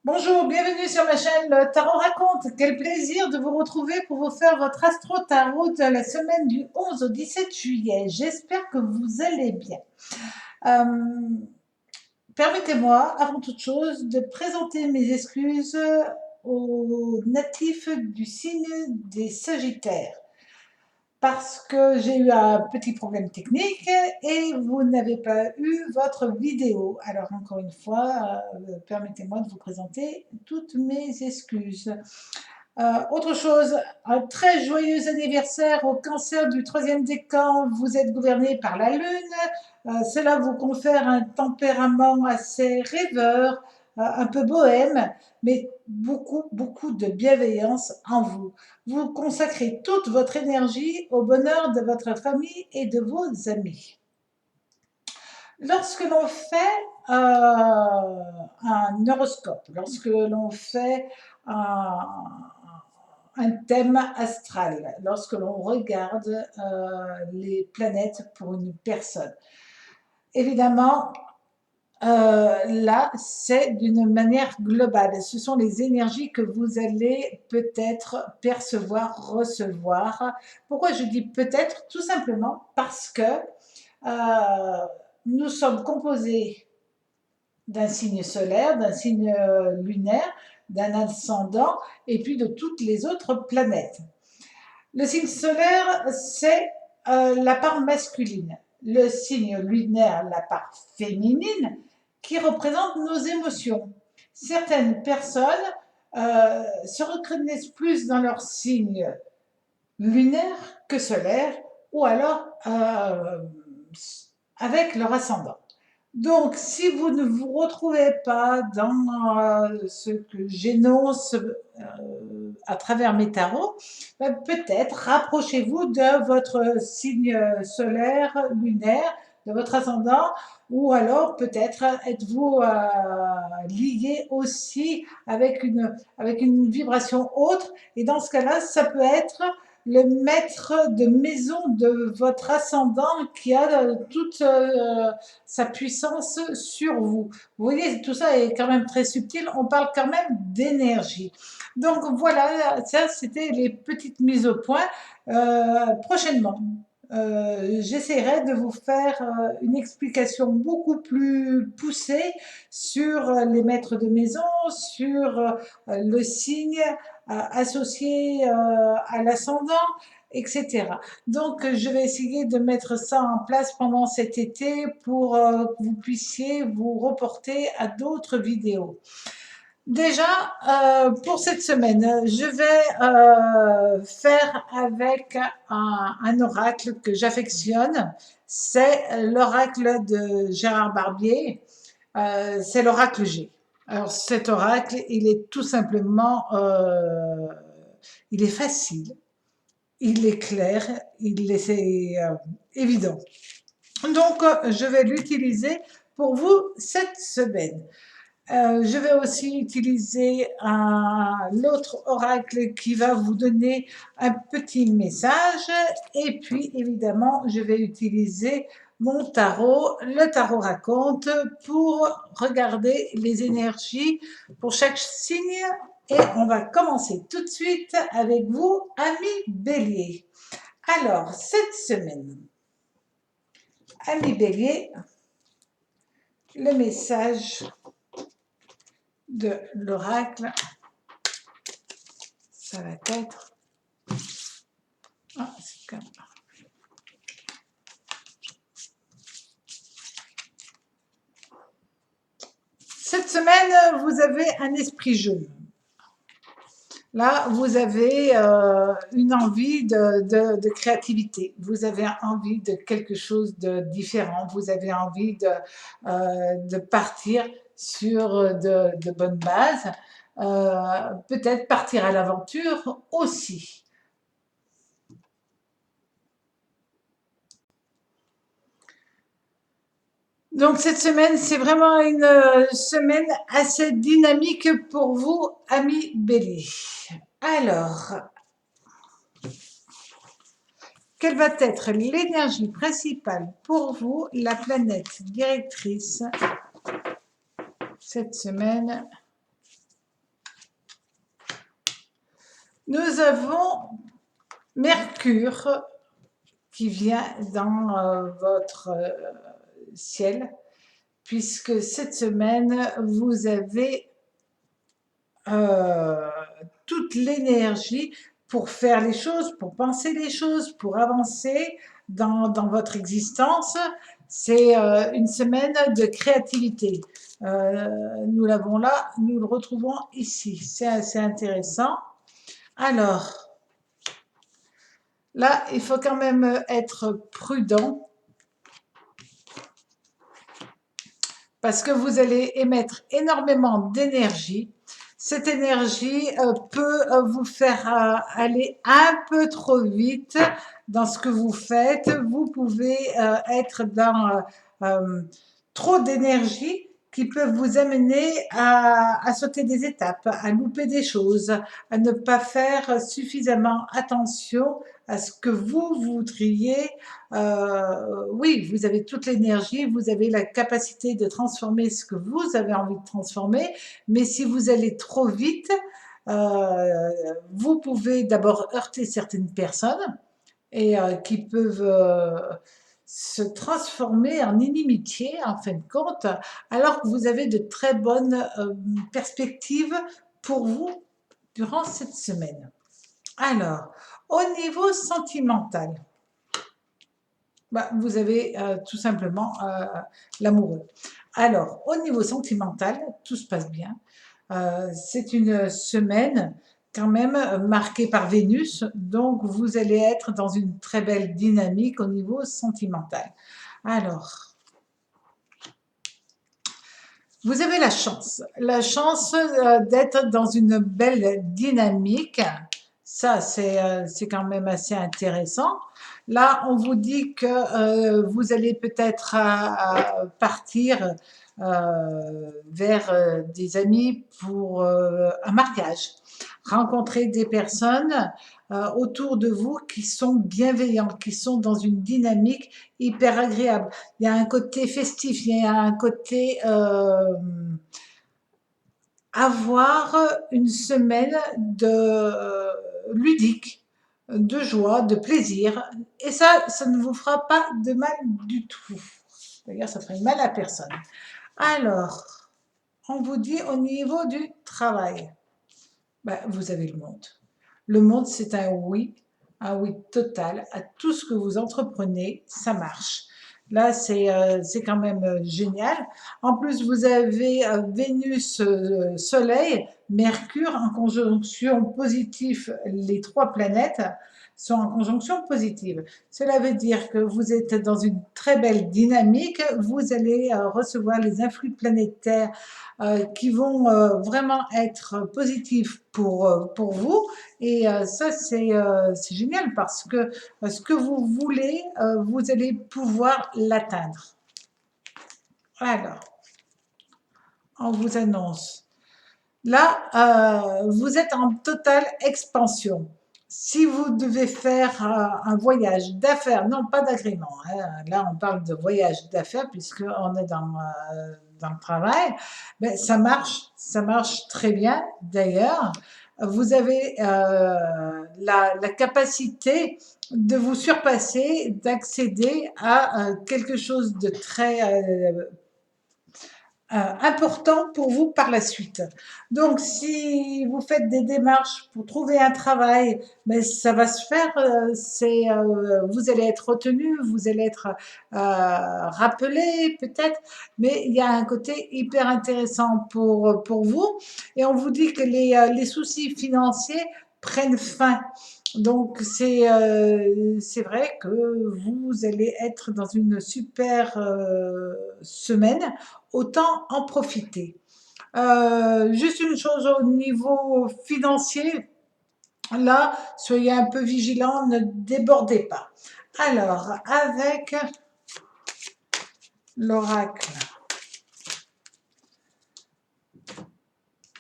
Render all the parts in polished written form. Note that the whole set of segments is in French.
Bonjour, bienvenue sur ma chaîne Le Tarot Raconte. Quel plaisir de vous retrouver pour vous faire votre astro tarot de la semaine du 11 au 17 juillet. J'espère que vous allez bien. Euh, Permettez-moi, avant toute chose, de présenter mes excuses aux natifs du signe des Sagittaires parce que j'ai eu un petit problème technique et vous n'avez pas eu votre vidéo. Alors encore une fois, permettez-moi de vous présenter toutes mes excuses. Autre chose, un très joyeux anniversaire au cancer du troisième décan. Vous êtes gouverné par la lune. Cela vous confère un tempérament assez rêveur, un peu bohème, mais beaucoup, beaucoup de bienveillance en vous. Vous consacrez toute votre énergie au bonheur de votre famille et de vos amis. Lorsque l'on fait un horoscope, lorsque l'on fait un, un thème astral, lorsque l'on regarde les planètes pour une personne, évidemment, là, c'est d'une manière globale. Ce sont les énergies que vous allez peut-être percevoir, recevoir. Pourquoi je dis peut-être? Tout simplement parce que nous sommes composés d'un signe solaire, d'un signe lunaire, d'un ascendant et puis de toutes les autres planètes. Le signe solaire, c'est la part masculine. Le signe lunaire, la part féminine, qui représente nos émotions. Certaines personnes se reconnaissent plus dans leur signe lunaire que solaire, ou alors avec leur ascendant. Donc, si vous ne vous retrouvez pas dans ce que j'énonce à travers mes tarots, ben, peut-être rapprochez-vous de votre signe solaire, lunaire, de votre ascendant, ou alors peut-être êtes-vous lié aussi avec une vibration autre, et dans ce cas-là, ça peut être le maître de maison de votre ascendant qui a toute sa puissance sur vous. Vous voyez, tout ça est quand même très subtil, on parle quand même d'énergie. Donc voilà, ça c'était les petites mises au point. Prochainement, j'essaierai de vous faire une explication beaucoup plus poussée sur les maîtres de maison, sur le signe associé à l'ascendant, etc. Donc, je vais essayer de mettre ça en place pendant cet été pour que vous puissiez vous reporter à d'autres vidéos. Déjà, pour cette semaine, je vais faire avec un oracle que j'affectionne. C'est l'oracle de Gérard Barbier. C'est l'oracle G. Alors cet oracle, il est tout simplement, il est facile, il est clair, il est évident. Donc, je vais l'utiliser pour vous cette semaine. Je vais aussi utiliser l'autre oracle qui va vous donner un petit message. Et puis, évidemment, je vais utiliser mon tarot, le tarot raconte, pour regarder les énergies pour chaque signe. Et on va commencer tout de suite avec vous, amis bélier. Alors, cette semaine, amis bélier, le message de l'oracle, ça va être... Ah, c'est comme... Cette semaine, vous avez un esprit jeune. Là, vous avez une envie de créativité. Vous avez envie de quelque chose de différent. Vous avez envie de partir sur de bonnes bases. Peut-être partir à l'aventure aussi. Donc cette semaine, c'est vraiment une semaine assez dynamique pour vous, amis bélier. Alors, quelle va être l'énergie principale pour vous, la planète directrice, cette semaine Nous avons Mercure qui vient dans votre ciel, puisque cette semaine, vous avez euh, toute l'énergie pour faire les choses, pour penser les choses, pour avancer dans votre existence. C'est une semaine de créativité. Nous l'avons là, nous le retrouvons ici. C'est assez intéressant. Alors, là, il faut quand même être prudent parce que vous allez émettre énormément d'énergie. Cette énergie peut vous faire aller un peu trop vite dans ce que vous faites. Vous pouvez être dans trop d'énergie qui peuvent vous amener à sauter des étapes, à louper des choses, à ne pas faire suffisamment attention à ce que vous voudriez. Oui, vous avez toute l'énergie, vous avez la capacité de transformer ce que vous avez envie de transformer, mais si vous allez trop vite, vous pouvez d'abord heurter certaines personnes et qui peuvent se transformer en inimitié en fin de compte, alors que vous avez de très bonnes perspectives pour vous durant cette semaine. Alors, au niveau sentimental, bah, vous avez tout simplement l'amoureux. Alors, au niveau sentimental, tout se passe bien. C'est une semaine quand même marquée par Vénus, donc vous allez être dans une très belle dynamique au niveau sentimental. Alors, vous avez la chance d'être dans une belle dynamique. Ça, c'est quand même assez intéressant. Là, on vous dit que vous allez peut-être partir vers des amis pour un mariage, rencontrer des personnes autour de vous qui sont bienveillantes, qui sont dans une dynamique hyper agréable. Il y a un côté festif, il y a un côté avoir une semaine de ludique, de joie, de plaisir. Et ça ne vous fera pas de mal du tout. D'ailleurs, ça ferait mal à personne. Alors, on vous dit au niveau du travail, ben, vous avez le monde. Le monde, c'est un oui total à tout ce que vous entreprenez, ça marche. Là, c'est quand même génial. En plus, vous avez Vénus, Soleil, Mercure en conjonction positive. Les trois planètes sont en conjonction positive. Cela veut dire que vous êtes dans une très belle dynamique. Vous allez recevoir les influx planétaires qui vont vraiment être positifs pour vous. Et ça, c'est génial parce que ce que vous voulez, vous allez pouvoir l'atteindre. Alors, on vous annonce. Là, vous êtes en totale expansion. Si vous devez faire un voyage d'affaires, non pas d'agrément, hein, là on parle de voyage d'affaires puisqu'on est dans le travail, mais ça marche très bien d'ailleurs. Vous avez la capacité de vous surpasser, d'accéder à quelque chose de très important pour vous par la suite. Donc, si vous faites des démarches pour trouver un travail, mais ça va se faire. Vous allez être retenu, vous allez être rappelé peut-être, mais il y a un côté hyper intéressant pour vous. Et on vous dit que les soucis financiers prennent fin. Donc c'est vrai que vous allez être dans une super semaine, autant en profiter. Juste une chose au niveau financier, là, soyez un peu vigilants, ne débordez pas. Alors, avec l'oracle,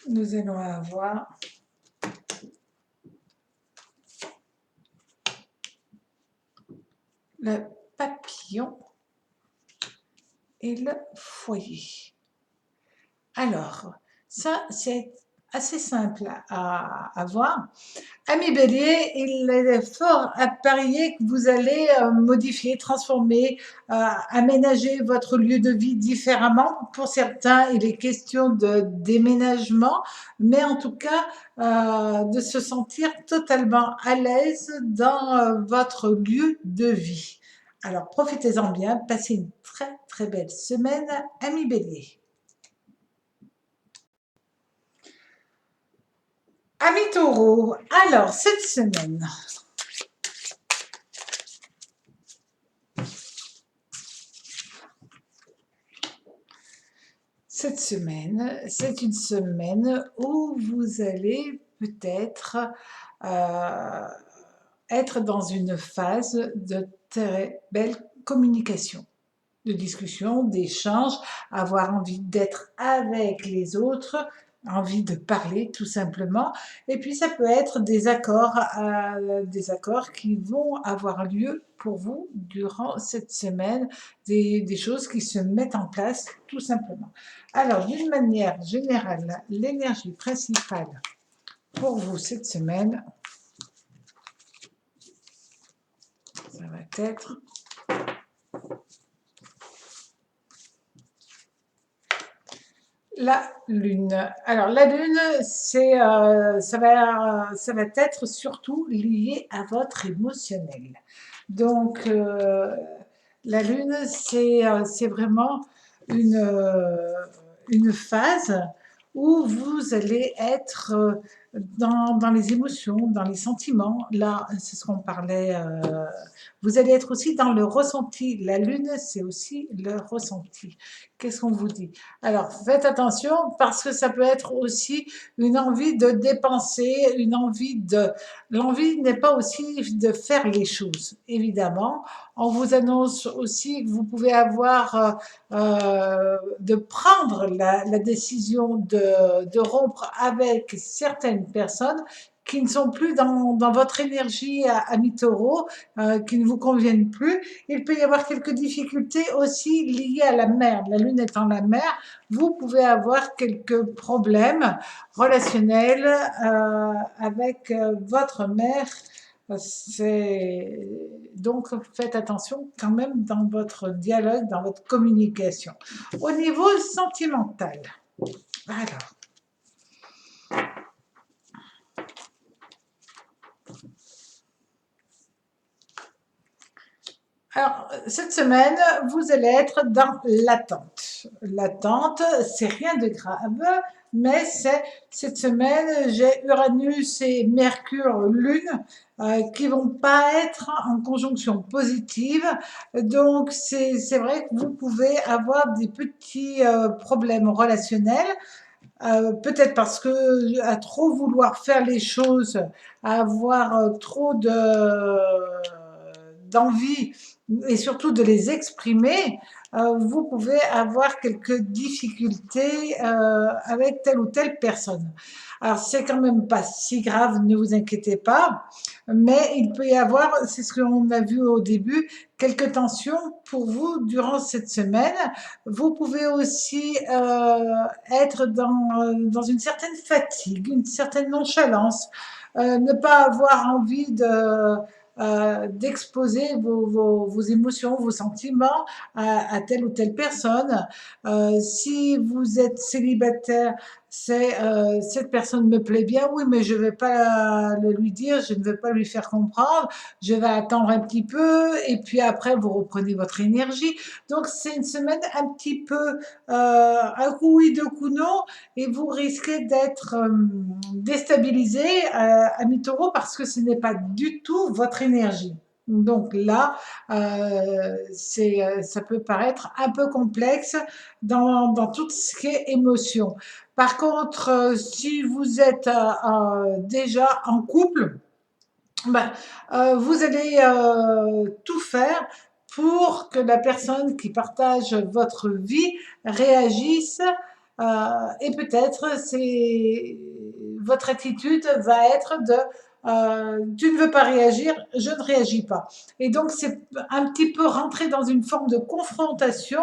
nous allons avoir le papillon et le foyer. Alors, ça, c'est assez simple à voir. Ami Bélier, il est fort à parier que vous allez modifier, transformer, aménager votre lieu de vie différemment. Pour certains, il est question de déménagement, mais en tout cas, de se sentir totalement à l'aise dans votre lieu de vie. Alors, profitez-en bien, passez une très très belle semaine, ami Bélier. Ami Taureau, alors cette semaine, c'est une semaine où vous allez peut-être euh, être dans une phase de très belle communication, de discussion, d'échange, avoir envie d'être avec les autres, envie de parler tout simplement. Et puis ça peut être des accords qui vont avoir lieu pour vous durant cette semaine, des choses qui se mettent en place tout simplement. Alors d'une manière générale, l'énergie principale pour vous cette semaine, ça va être la Lune. Alors la Lune, ça va être surtout lié à votre émotionnel. Donc la Lune, c'est vraiment une, euh, une phase où vous allez être dans les émotions, dans les sentiments. Là, c'est ce qu'on parlait. Vous allez être aussi dans le ressenti. La Lune, c'est aussi le ressenti. Qu'est-ce qu'on vous dit? Alors, faites attention parce que ça peut être aussi une envie de dépenser, une envie de... L'envie n'est pas aussi de faire les choses, évidemment. On vous annonce aussi que vous pouvez avoir de prendre la décision de rompre avec certaines personnes qui ne sont plus dans votre énergie à mi-taureau, qui ne vous conviennent plus. Il peut y avoir quelques difficultés aussi liées à la mer. La Lune étant la mer, vous pouvez avoir quelques problèmes relationnels avec votre mère. Donc faites attention quand même dans votre dialogue, dans votre communication. Au niveau sentimental, alors, cette semaine, vous allez être dans l'attente. L'attente, c'est rien de grave, mais cette semaine, j'ai Uranus et Mercure, Lune, qui vont pas être en conjonction positive. Donc, c'est vrai que vous pouvez avoir des petits problèmes relationnels. Peut-être parce que à trop vouloir faire les choses, à avoir trop d'envie et surtout de les exprimer, vous pouvez avoir quelques difficultés avec telle ou telle personne. Alors c'est quand même pas si grave, ne vous inquiétez pas, mais il peut y avoir, c'est ce qu'on a vu au début, quelques tensions pour vous durant cette semaine. Vous pouvez aussi être dans une certaine fatigue, une certaine nonchalance, ne pas avoir envie d'exposer vos émotions, vos sentiments à telle ou telle personne. Si vous êtes célibataire, c'est cette personne me plaît bien, oui, mais je ne vais pas le lui dire, je ne vais pas lui faire comprendre, je vais attendre un petit peu et puis après vous reprenez votre énergie. Donc c'est une semaine un petit peu un coup oui, deux coups non, et vous risquez d'être déstabilisé à mi-taureau parce que ce n'est pas du tout votre énergie. Donc là, ça peut paraître un peu complexe dans tout ce qui est émotion. Par contre, si vous êtes déjà en couple, ben, vous allez tout faire pour que la personne qui partage votre vie réagisse et peut-être votre attitude va être de tu ne veux pas réagir, je ne réagis pas. Et donc c'est un petit peu rentrer dans une forme de confrontation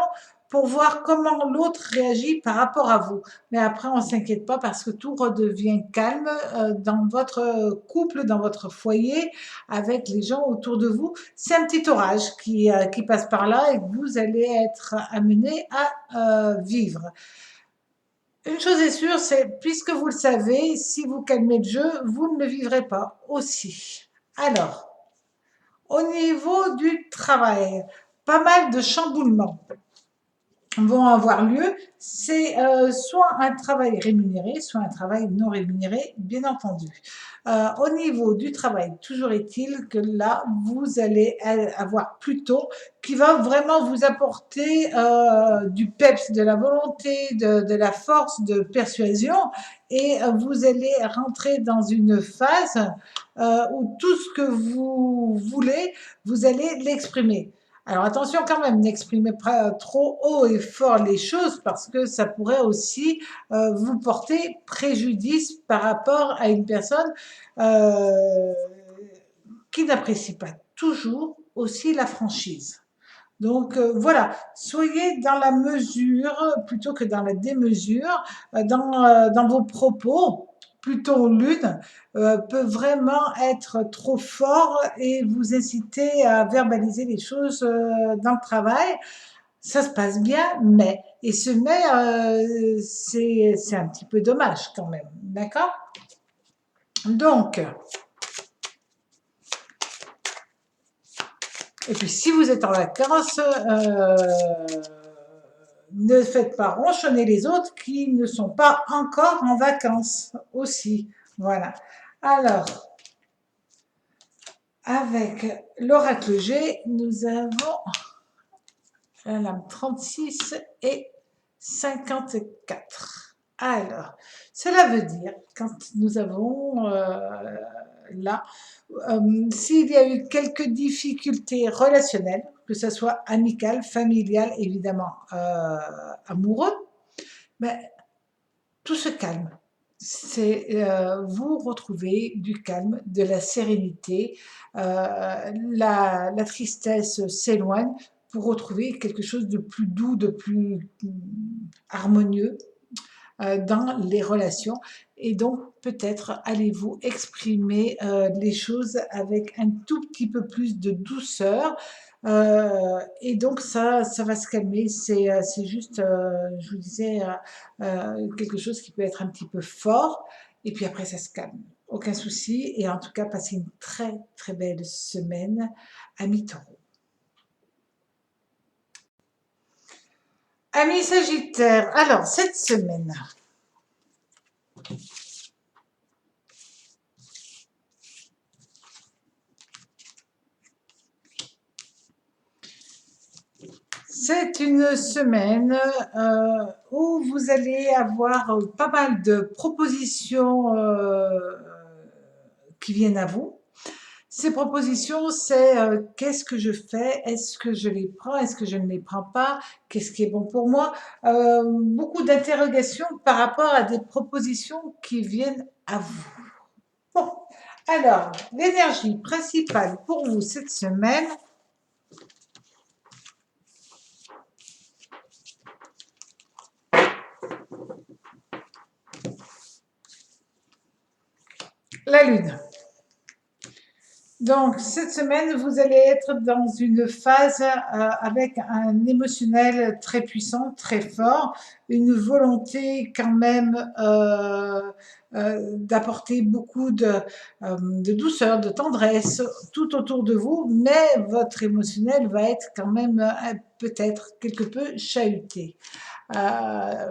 pour voir comment l'autre réagit par rapport à vous. Mais après, on ne s'inquiète pas parce que tout redevient calme dans votre couple, dans votre foyer, avec les gens autour de vous. C'est un petit orage qui passe par là et que vous allez être amené à vivre. Une chose est sûre, c'est, puisque vous le savez, si vous calmez le jeu, vous ne le vivrez pas aussi. Alors, au niveau du travail, pas mal de chamboulements vont avoir lieu. C'est soit un travail rémunéré, soit un travail non rémunéré, bien entendu. Au niveau du travail, toujours est-il que là, vous allez avoir Pluton qui va vraiment vous apporter du peps, de la volonté, de la force de persuasion, et vous allez rentrer dans une phase où tout ce que vous voulez, vous allez l'exprimer. Alors attention quand même, n'exprimez pas trop haut et fort les choses parce que ça pourrait aussi vous porter préjudice par rapport à une personne euh, qui n'apprécie pas toujours aussi la franchise. Donc voilà, soyez dans la mesure plutôt que dans la démesure, dans vos propos. Pluton Lune peut vraiment être trop fort et vous inciter à verbaliser les choses dans le travail. Ça se passe bien, mais, et ce mais, c'est un petit peu dommage quand même, d'accord? Donc, et puis si vous êtes en vacances, ne faites pas ronchonner les autres qui ne sont pas encore en vacances aussi. Voilà. Alors, avec l'oracle G, nous avons la lame 36 et 54. Alors, cela veut dire, quand nous avons là, s'il y a eu quelques difficultés relationnelles, que ce soit amicales, familiales, évidemment amoureux, ben, tout se calme. C'est vous retrouvez du calme, de la sérénité, la tristesse s'éloigne pour retrouver quelque chose de plus doux, de plus harmonieux dans les relations. Et donc, peut-être allez-vous exprimer les choses avec un tout petit peu plus de douceur. Et donc, ça va se calmer. C'est juste, je vous disais, quelque chose qui peut être un petit peu fort. Et puis après, ça se calme. Aucun souci. Et en tout cas, passez une très, très belle semaine, amis taureaux. Amis Sagittaires, alors cette semaine, c'est une semaine où vous allez avoir pas mal de propositions qui viennent à vous. Ces propositions, c'est qu'est-ce que je fais? Est-ce que je les prends? Est-ce que je ne les prends pas? Qu'est-ce qui est bon pour moi? Beaucoup d'interrogations par rapport à des propositions qui viennent à vous. Bon, alors, l'énergie principale pour vous cette semaine, la Lune. Donc, cette semaine, vous allez être dans une phase avec un émotionnel très puissant, très fort, une volonté quand même d'apporter beaucoup de douceur, de tendresse tout autour de vous, mais votre émotionnel va être quand même peut-être quelque peu chahuté.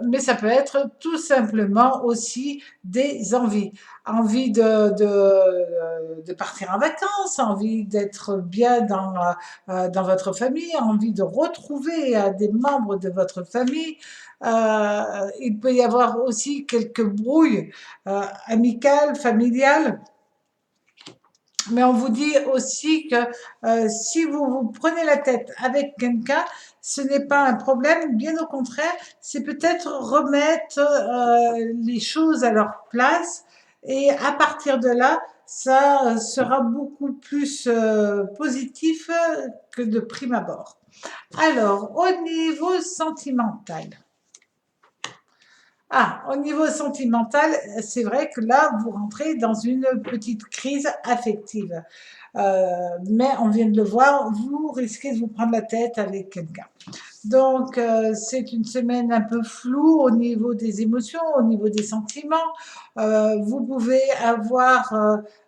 Mais ça peut être tout simplement aussi des envies. Envie de partir en vacances, envie d'être bien dans votre famille, envie de retrouver des membres de votre famille. Il peut y avoir aussi quelques brouilles amicales, familiales. Mais on vous dit aussi que si vous vous prenez la tête avec quelqu'un, ce n'est pas un problème, bien au contraire, c'est peut-être remettre les choses à leur place et à partir de là, ça sera beaucoup plus positif que de prime abord. Alors, au niveau sentimental. Au niveau sentimental, c'est vrai que là, vous rentrez dans une petite crise affective. Mais on vient de le voir, vous risquez de vous prendre la tête avec quelqu'un. Donc, c'est une semaine un peu floue au niveau des émotions, au niveau des sentiments. Vous pouvez avoir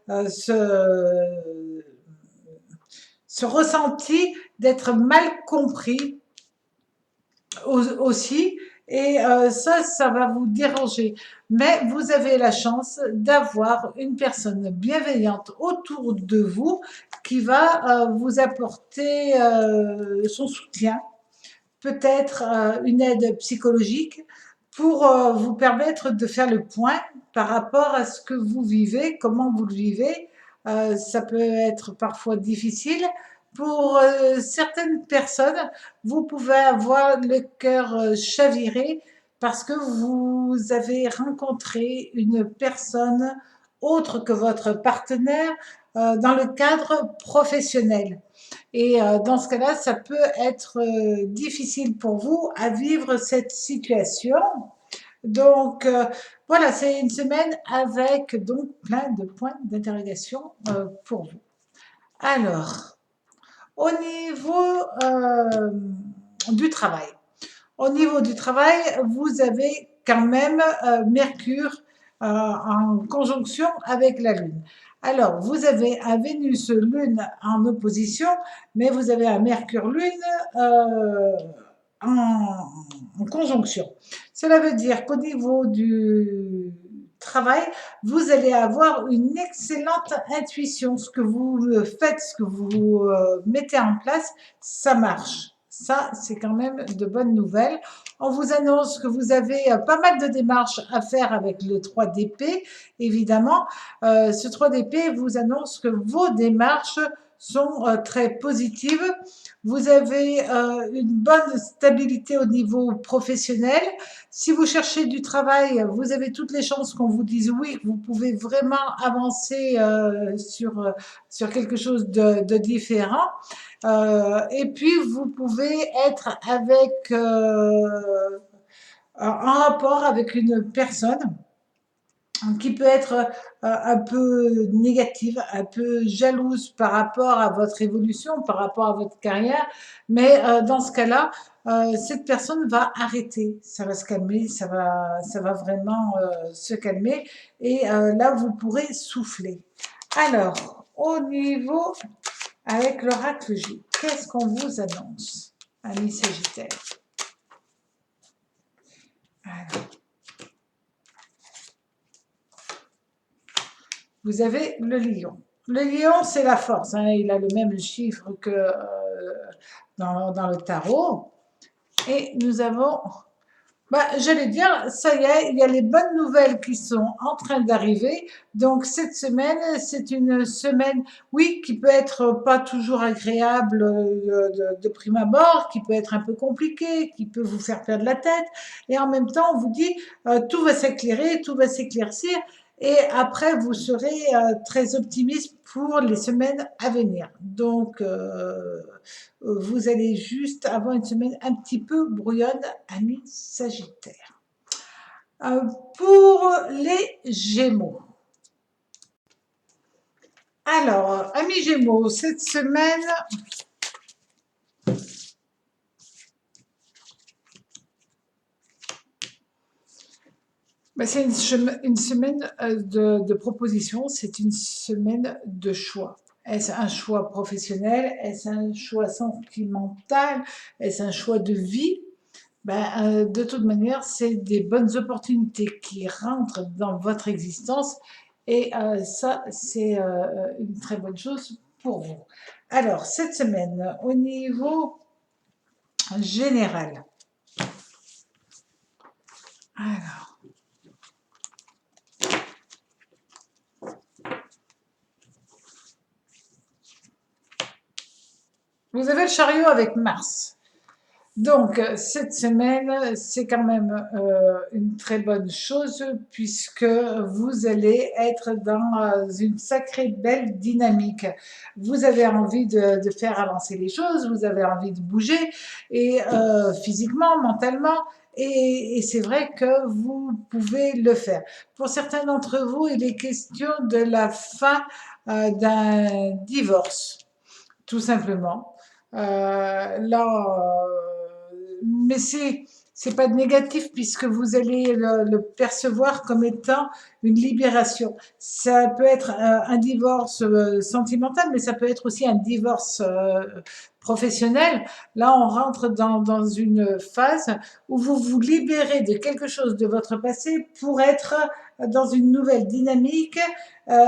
ce ressenti d'être mal compris aussi. Et ça va vous déranger. Mais vous avez la chance d'avoir une personne bienveillante autour de vous qui va vous apporter son soutien, peut-être une aide psychologique pour vous permettre de faire le point par rapport à ce que vous vivez, comment vous le vivez. Ça peut être parfois difficile. Pour certaines personnes, vous pouvez avoir le cœur chaviré parce que vous avez rencontré une personne autre que votre partenaire dans le cadre professionnel. Et dans ce cas-là, ça peut être difficile pour vous à vivre cette situation. Donc voilà, c'est une semaine avec donc plein de points d'interrogation pour vous. Alors, au niveau du travail. Au niveau du travail, vous avez quand même Mercure en conjonction avec la Lune. Alors, vous avez un Vénus-Lune en opposition, mais vous avez un Mercure-Lune en conjonction. Cela veut dire qu'au niveau du travail, vous allez avoir une excellente intuition. Ce que vous faites, ce que vous mettez en place, ça marche. Ça, c'est quand même de bonnes nouvelles. On vous annonce que vous avez pas mal de démarches à faire avec le 3 d'épée, évidemment. Ce 3 d'épée vous annonce que vos démarches sont très positives. Vous avez une bonne stabilité au niveau professionnel. Si vous cherchez du travail, vous avez toutes les chances qu'on vous dise oui, vous pouvez vraiment avancer sur quelque chose de différent. Et puis, vous pouvez être en rapport avec une personne qui peut être un peu négative, un peu jalouse par rapport à votre évolution, par rapport à votre carrière. Mais dans ce cas-là, cette personne va arrêter, ça va se calmer, ça va vraiment se calmer. Et là, vous pourrez souffler. Alors, au niveau avec l'oracle J, qu'est-ce qu'on vous annonce, amis Sagittaire? Alors, vous avez le lion. Le lion, c'est la force. Hein, il a le même chiffre que dans le tarot. Et nous avons, j'allais dire, ça y est, il y a les bonnes nouvelles qui sont en train d'arriver. Donc cette semaine, c'est une semaine, oui, qui peut être pas toujours agréable de prime abord, qui peut être un peu compliquée, qui peut vous faire perdre la tête. Et en même temps, on vous dit, tout va s'éclairer, tout va s'éclaircir. Et après, vous serez très optimiste pour les semaines à venir. Donc, vous allez juste avoir une semaine un petit peu brouillonne, amis Sagittaire. Pour les Gémeaux. Alors, amis Gémeaux, cette semaine, c'est une semaine de propositions, c'est une semaine de choix. Est-ce un choix professionnel? Est-ce un choix sentimental? Est-ce un choix de vie? De toute manière, c'est des bonnes opportunités qui rentrent dans votre existence et ça, c'est une très bonne chose pour vous. Alors, cette semaine, au niveau général, alors, vous avez le chariot avec Mars. Donc, cette semaine, c'est quand même une très bonne chose puisque vous allez être dans une sacrée belle dynamique. Vous avez envie de faire avancer les choses, vous avez envie de bouger, et physiquement, mentalement, et c'est vrai que vous pouvez le faire. Pour certains d'entre vous, il est question de la fin d'un divorce, tout simplement. Mais c'est pas négatif puisque vous allez le percevoir comme étant une libération. Ça peut être un divorce sentimental, mais ça peut être aussi un divorce professionnel. Là, on rentre dans une phase où vous vous libérez de quelque chose de votre passé pour être dans une nouvelle dynamique euh,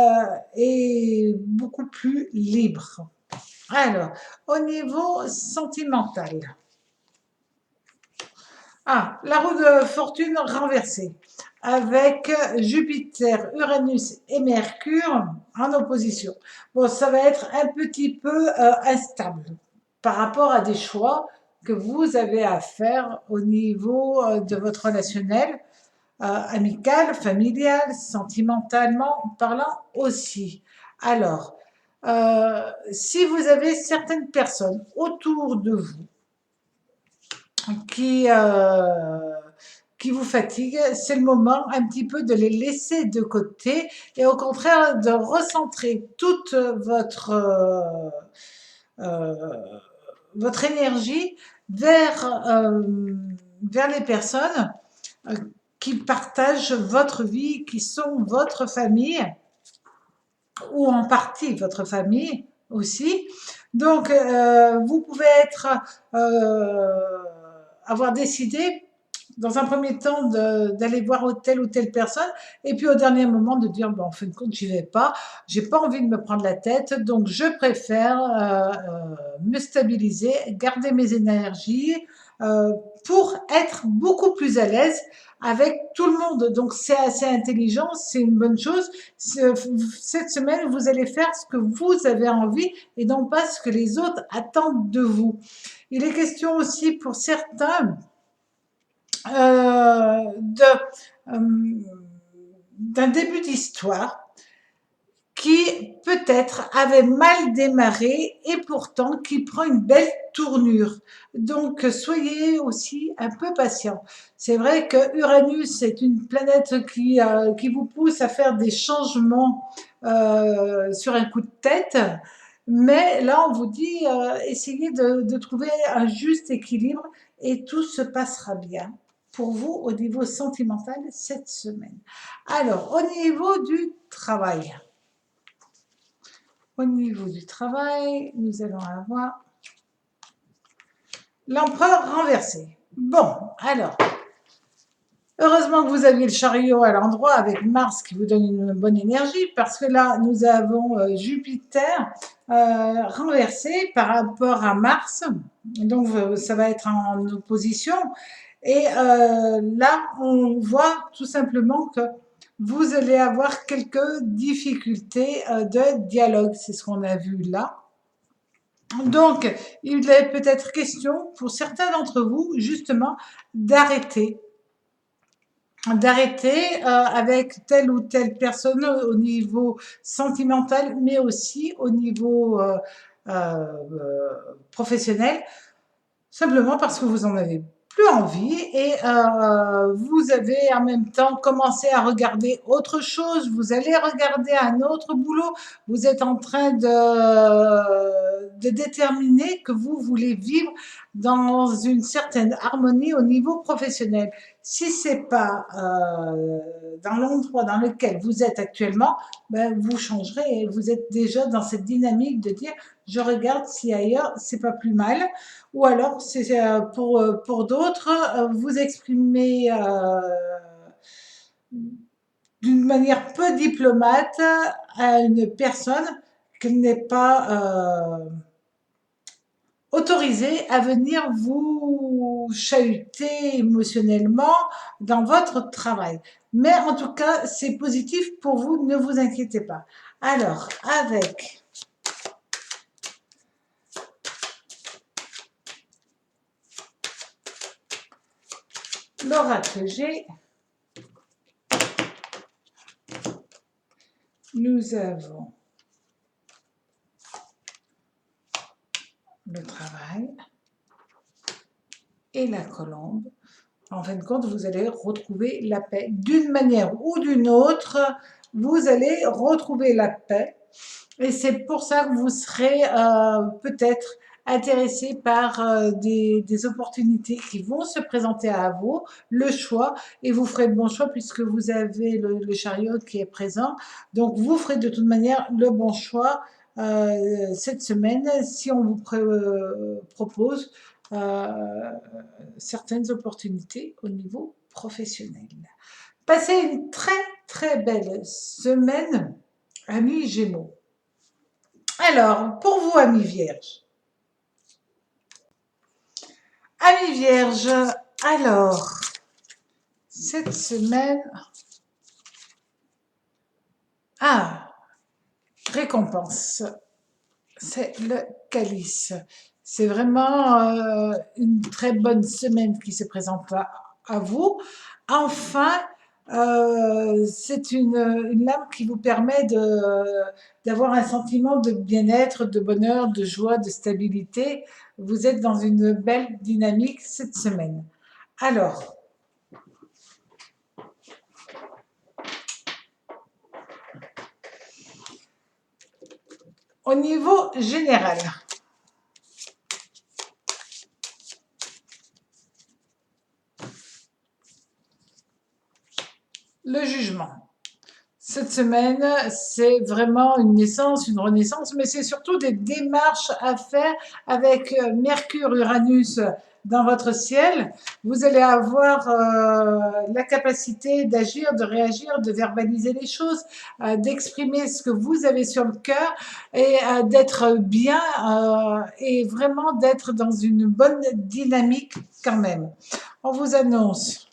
et beaucoup plus libre. Alors, au niveau sentimental. Ah, la roue de fortune renversée, avec Jupiter, Uranus et Mercure en opposition. Bon, ça va être un petit peu instable par rapport à des choix que vous avez à faire au niveau de votre relationnel, amical, familial, sentimentalement parlant aussi. Alors, si vous avez certaines personnes autour de vous qui, euh, qui vous fatiguent, c'est le moment un petit peu de les laisser de côté et au contraire de recentrer toute euh, votre énergie vers les personnes euh, qui partagent votre vie, qui sont votre famille ou en partie votre famille aussi. Donc, vous pouvez avoir décidé dans un premier temps d'aller voir telle ou telle personne et puis au dernier moment de dire bon, en fin de compte j'y vais pas, j'ai pas envie de me prendre la tête, donc je préfère me stabiliser, garder mes énergies euh, pour être beaucoup plus à l'aise avec tout le monde. Donc c'est assez intelligent, c'est une bonne chose. Cette semaine, vous allez faire ce que vous avez envie et non pas ce que les autres attendent de vous. Il est question aussi pour certains euh, de, euh, d'un début d'histoire qui peut-être avait mal démarré et pourtant qui prend une belle tournure. Donc soyez aussi un peu patient. C'est vrai que Uranus est une planète qui vous pousse à faire des changements sur un coup de tête. Mais là, on vous dit, essayez de trouver un juste équilibre et tout se passera bien pour vous au niveau sentimental cette semaine. Alors, au niveau du travail. Au niveau du travail, nous allons avoir l'empereur renversé. Bon, alors, heureusement que vous aviez le chariot à l'endroit avec Mars qui vous donne une bonne énergie parce que là, nous avons Jupiter renversé par rapport à Mars. Donc, ça va être en opposition. Et là, on voit tout simplement que vous allez avoir quelques difficultés de dialogue. C'est ce qu'on a vu là. Donc, il est peut-être question pour certains d'entre vous, justement, d'arrêter. D'arrêter avec telle ou telle personne au niveau sentimental, mais aussi au niveau professionnel, simplement parce que vous en avez plus envie et vous avez en même temps commencé à regarder autre chose, vous allez regarder un autre boulot, vous êtes en train de déterminer que vous voulez vivre dans une certaine harmonie au niveau professionnel. Si c'est pas dans l'endroit dans lequel vous êtes actuellement, ben vous changerez et vous êtes déjà dans cette dynamique de dire je regarde si ailleurs c'est pas plus mal, ou alors c'est pour d'autres vous exprimez d'une manière peu diplomate à une personne qui n'est pas autorisée à venir vous chahuter émotionnellement dans votre travail. Mais en tout cas, c'est positif pour vous, ne vous inquiétez pas. Alors, avec l'oracle G, nous avons le travail et la colombe. En fin de compte, vous allez retrouver la paix. D'une manière ou d'une autre, vous allez retrouver la paix. Et c'est pour ça que vous serez peut-être intéressé par des opportunités qui vont se présenter à vous, le choix, et vous ferez le bon choix puisque vous avez le chariot qui est présent. Donc, vous ferez de toute manière le bon choix cette semaine si on vous propose certaines opportunités au niveau professionnel. Passez une très très belle semaine, amis Gémeaux. Alors, pour vous, amis Vierges. Amis Vierges, alors, cette semaine... Ah, récompense. C'est le calice. C'est vraiment une très bonne semaine qui se présente à vous. Enfin, c'est une lame qui vous permet d'avoir un sentiment de bien-être, de bonheur, de joie, de stabilité. Vous êtes dans une belle dynamique cette semaine. Alors, au niveau général, le jugement. Cette semaine, c'est vraiment une naissance, une renaissance, mais c'est surtout des démarches à faire avec Mercure, Uranus dans votre ciel. Vous allez avoir la capacité d'agir, de réagir, de verbaliser les choses, d'exprimer ce que vous avez sur le cœur et d'être bien et vraiment d'être dans une bonne dynamique quand même. On vous annonce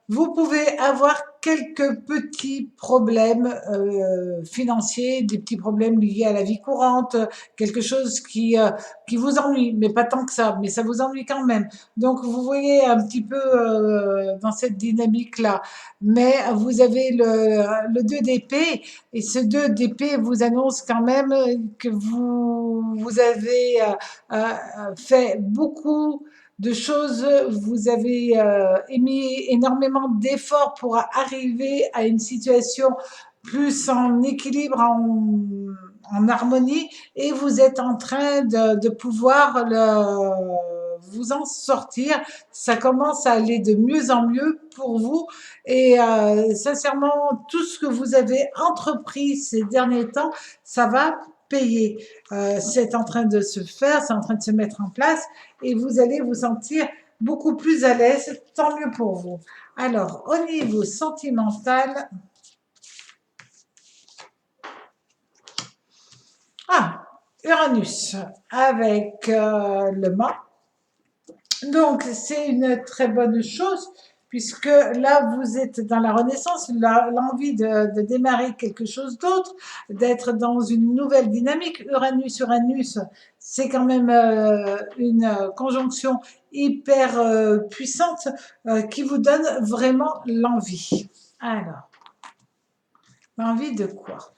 vous pouvez avoir quelques petits problèmes financiers, des petits problèmes liés à la vie courante, quelque chose qui vous ennuie, mais pas tant que ça, mais ça vous ennuie quand même. Donc vous voyez un petit peu dans cette dynamique-là. Mais vous avez le 2 d'épée, et ce 2 d'épée vous annonce quand même que vous avez fait beaucoup de choses, vous avez émis énormément d'efforts pour arriver à une situation plus en équilibre, en harmonie, et vous êtes en train de pouvoir vous en sortir. Ça commence à aller de mieux en mieux pour vous, et sincèrement, tout ce que vous avez entrepris ces derniers temps, ça va payer. C'est en train de se faire, c'est en train de se mettre en place, et vous allez vous sentir beaucoup plus à l'aise, tant mieux pour vous. Alors, au niveau sentimental, Uranus avec le mât. Donc, c'est une très bonne chose, puisque là, vous êtes dans la renaissance, l'envie de démarrer quelque chose d'autre, d'être dans une nouvelle dynamique. Uranus, c'est quand même une conjonction hyper puissante qui vous donne vraiment l'envie. Alors, l'envie de quoi?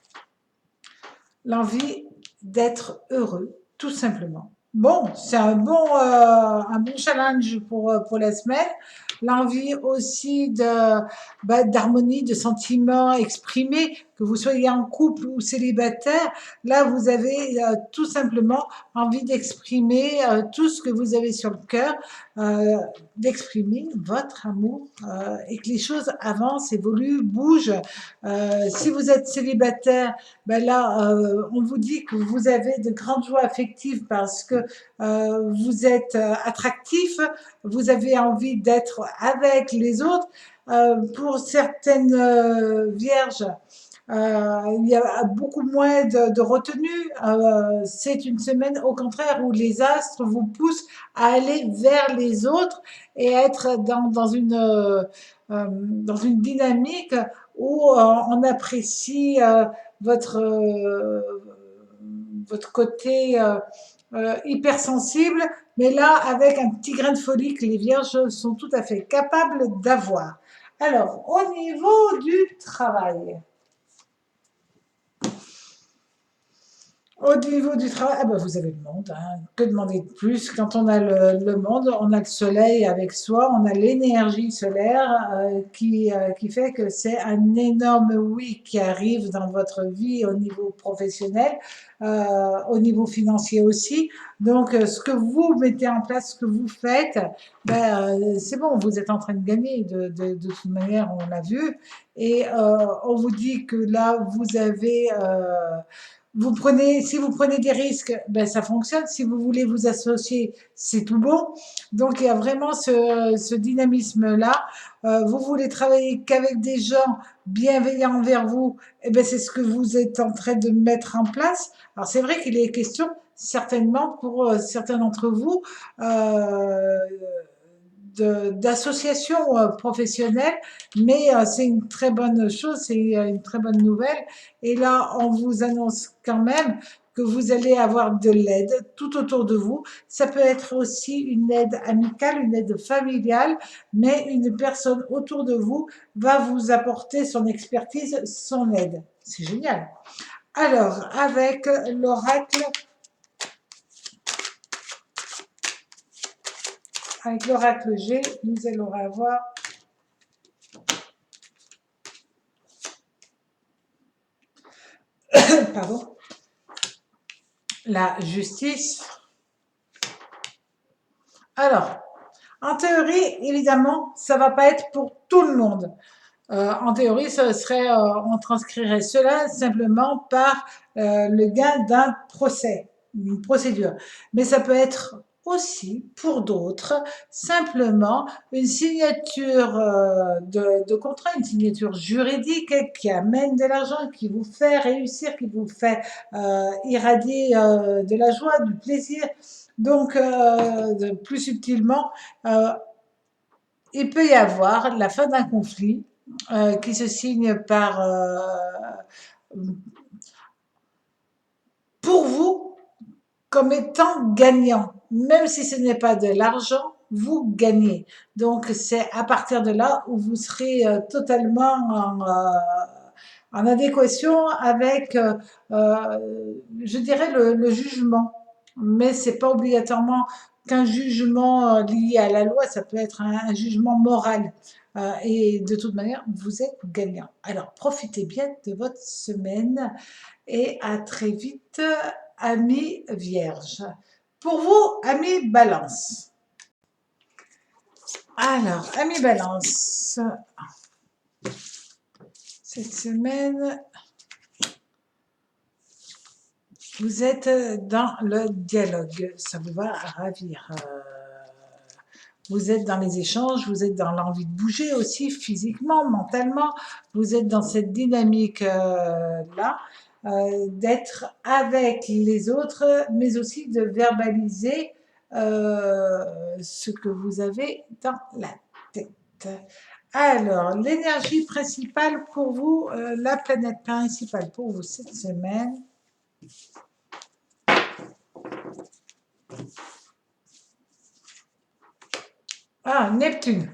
L'envie d'être heureux, tout simplement. Bon, c'est un bon challenge pour la semaine. L'envie aussi d'harmonie, de sentiments exprimés, que vous soyez en couple ou célibataire. Là, vous avez tout simplement envie d'exprimer tout ce que vous avez sur le cœur, d'exprimer votre amour et que les choses avancent, évoluent, bougent. Si vous êtes célibataire, ben là, on vous dit que vous avez de grandes joies affectives parce que vous êtes attractif, vous avez envie d'être avec les autres. Pour certaines vierges, il y a beaucoup moins de retenue. C'est une semaine, au contraire, où les astres vous poussent à aller vers les autres et être dans une dynamique où on apprécie votre, votre côté hypersensible, mais là, avec un petit grain de folie que les vierges sont tout à fait capables d'avoir. Alors, au niveau du travail. Au niveau du travail, ah bah vous avez le monde, hein. Que demander de plus? Quand on a le monde, on a le soleil avec soi, on a l'énergie solaire qui fait que c'est un énorme oui qui arrive dans votre vie au niveau professionnel, au niveau financier aussi. Donc, ce que vous mettez en place, ce que vous faites, ben, c'est bon, vous êtes en train de gagner de toute manière, on l'a vu. Et on vous dit que là, vous avez si vous prenez des risques, ben ça fonctionne. Si vous voulez vous associer, c'est tout bon. Donc il y a vraiment ce dynamisme-là. Vous voulez travailler qu'avec des gens bienveillants envers vous, et ben c'est ce que vous êtes en train de mettre en place. Alors c'est vrai qu'il est question certainement pour certains d'entre vous euh, d'associations professionnelles, mais c'est une très bonne chose, c'est une très bonne nouvelle. Et là, on vous annonce quand même que vous allez avoir de l'aide tout autour de vous. Ça peut être aussi une aide amicale, une aide familiale, mais une personne autour de vous va vous apporter son expertise, son aide. C'est génial. Alors, avec l'oracle G, nous allons avoir pardon, la justice. Alors, en théorie, évidemment, ça va pas être pour tout le monde. En théorie, on transcrirait cela simplement par le gain d'un procès, une procédure. Mais ça peut être aussi, pour d'autres, simplement une signature de contrat, une signature juridique qui amène de l'argent, qui vous fait réussir, qui vous fait irradier de la joie, du plaisir. Donc, plus subtilement, euh, il peut y avoir la fin d'un conflit qui se signe par, pour vous, comme étant gagnant. Même si ce n'est pas de l'argent, vous gagnez. Donc, c'est à partir de là où vous serez totalement en adéquation avec, je dirais, le jugement. Mais c'est pas obligatoirement qu'un jugement lié à la loi, ça peut être un jugement moral. Et de toute manière, vous êtes gagnant. Alors, profitez bien de votre semaine et à très vite, amis vierges. Pour vous, amis balance. Alors, amis balance, cette semaine, vous êtes dans le dialogue, ça vous va ravir. Vous êtes dans les échanges, vous êtes dans l'envie de bouger aussi physiquement, mentalement, vous êtes dans cette dynamique-là, d'être avec les autres, mais aussi de verbaliser ce que vous avez dans la tête. Alors, l'énergie principale pour vous, la planète principale pour vous cette semaine. Ah, Neptune.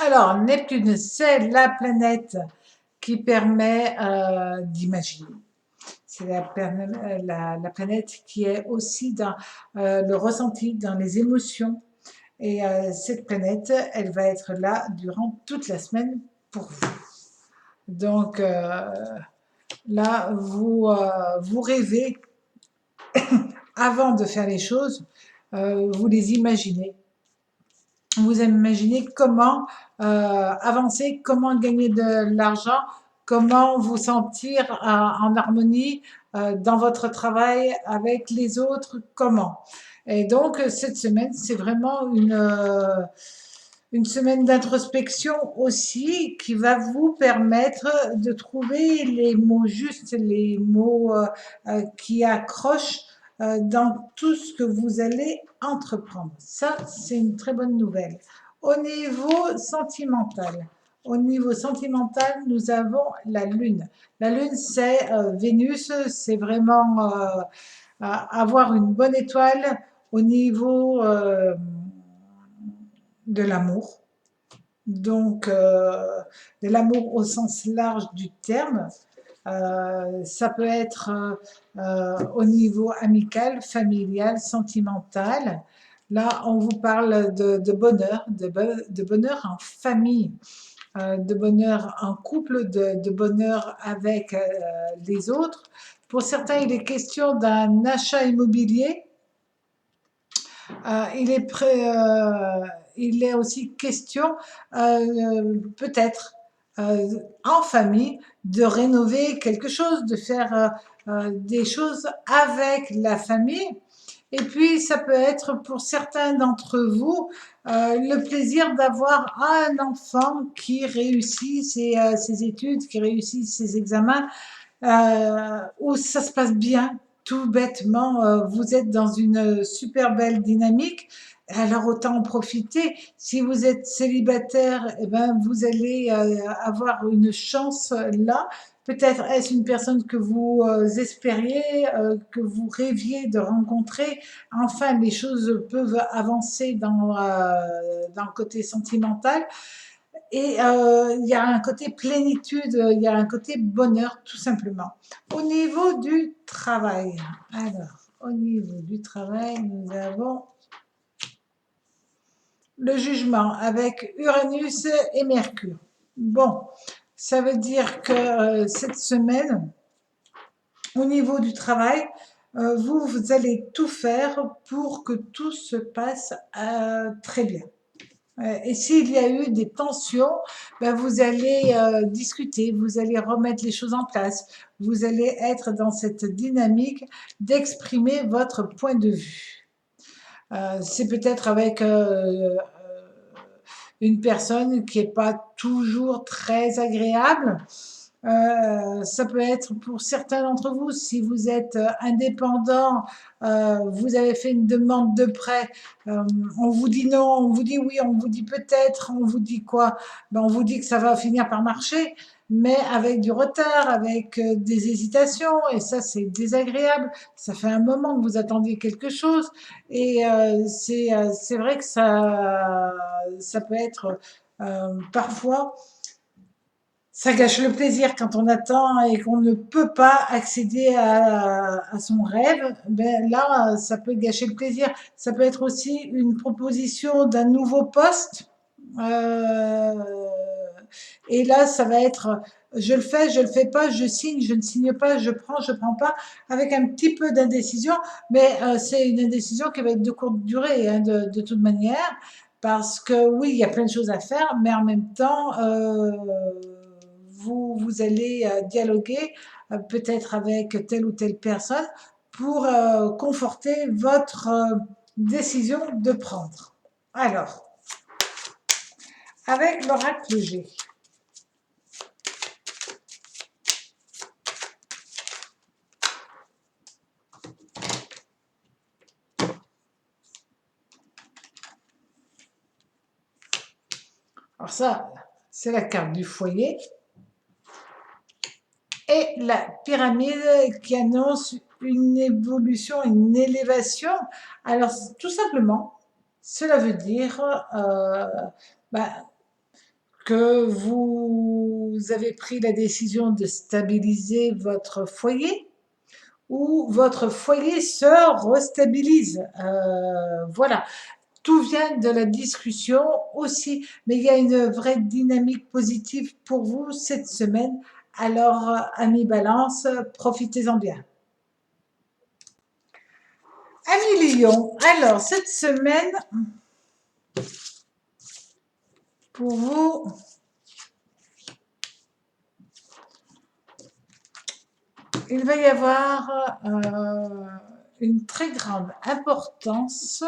Alors, Neptune, c'est la planète qui permet d'imaginer. C'est la planète qui est aussi dans le ressenti, dans les émotions. Et cette planète, elle va être là durant toute la semaine pour vous. Donc là, vous rêvez avant de faire les choses, vous les imaginez. Vous imaginez comment avancer, comment gagner de l'argent, comment vous sentir en harmonie dans votre travail avec les autres, comment. Et donc, cette semaine, c'est vraiment une semaine d'introspection aussi qui va vous permettre de trouver les mots justes, les mots qui accrochent dans tout ce que vous allez entreprendre. Ça, c'est une très bonne nouvelle. Au niveau sentimental, nous avons la Lune. La Lune, c'est Vénus, c'est vraiment avoir une bonne étoile au niveau de l'amour. Donc, de l'amour au sens large du terme. Ça peut être au niveau amical, familial, sentimental. Là, on vous parle de bonheur, de bonheur en famille, de bonheur en couple, de bonheur avec les autres. Pour certains, il est question d'un achat immobilier. Il est il est aussi question, peut-être, en famille, de rénover quelque chose, de faire des choses avec la famille. Et puis, ça peut être pour certains d'entre vous le plaisir d'avoir un enfant qui réussit ses études, qui réussit ses examens, où ça se passe bien, tout bêtement, vous êtes dans une super belle dynamique, alors autant en profiter. Si vous êtes célibataire, eh ben, vous allez avoir une chance là. Peut-être est-ce une personne que vous espériez, que vous rêviez de rencontrer. Enfin, les choses peuvent avancer dans le côté sentimental. Et il y a un côté plénitude, il y a un côté bonheur, tout simplement. Au niveau du travail, alors, au niveau du travail, nous avons le jugement avec Uranus et Mercure. Bon, ça veut dire que cette semaine, au niveau du travail, vous allez tout faire pour que tout se passe très bien. Et s'il y a eu des tensions, ben vous allez discuter, vous allez remettre les choses en place, vous allez être dans cette dynamique d'exprimer votre point de vue. C'est peut-être avec une personne qui n'est pas toujours très agréable. Ça peut être pour certains d'entre vous, si vous êtes indépendant, vous avez fait une demande de prêt, on vous dit non, on vous dit oui, on vous dit peut-être, on vous dit quoi? Ben, on vous dit que ça va finir par marcher, mais avec du retard, avec des hésitations, et ça c'est désagréable. Ça fait un moment que vous attendiez quelque chose, et c'est vrai que ça peut être parfois ça gâche le plaisir quand on attend et qu'on ne peut pas accéder à son rêve. Ben là, ça peut gâcher le plaisir. Ça peut être aussi une proposition d'un nouveau poste. Euh, et là, ça va être je le fais pas, je signe, je ne signe pas, je prends pas, avec un petit peu d'indécision. Mais c'est une indécision qui va être de courte durée, hein, de toute manière. Parce que oui, il y a plein de choses à faire, mais en même temps, vous allez dialoguer peut-être avec telle ou telle personne pour conforter votre décision de prendre. Alors, avec l'oracle G. Alors ça, c'est la carte du foyer. Et la pyramide qui annonce une évolution, une élévation. Alors, tout simplement, cela veut dire bah, que vous avez pris la décision de stabiliser votre foyer ou votre foyer se restabilise. Voilà, tout vient de la discussion aussi, mais il y a une vraie dynamique positive pour vous cette semaine. Alors, amis Balance, profitez-en bien. Amis Lion, alors cette semaine, pour vous, il va y avoir une très grande importance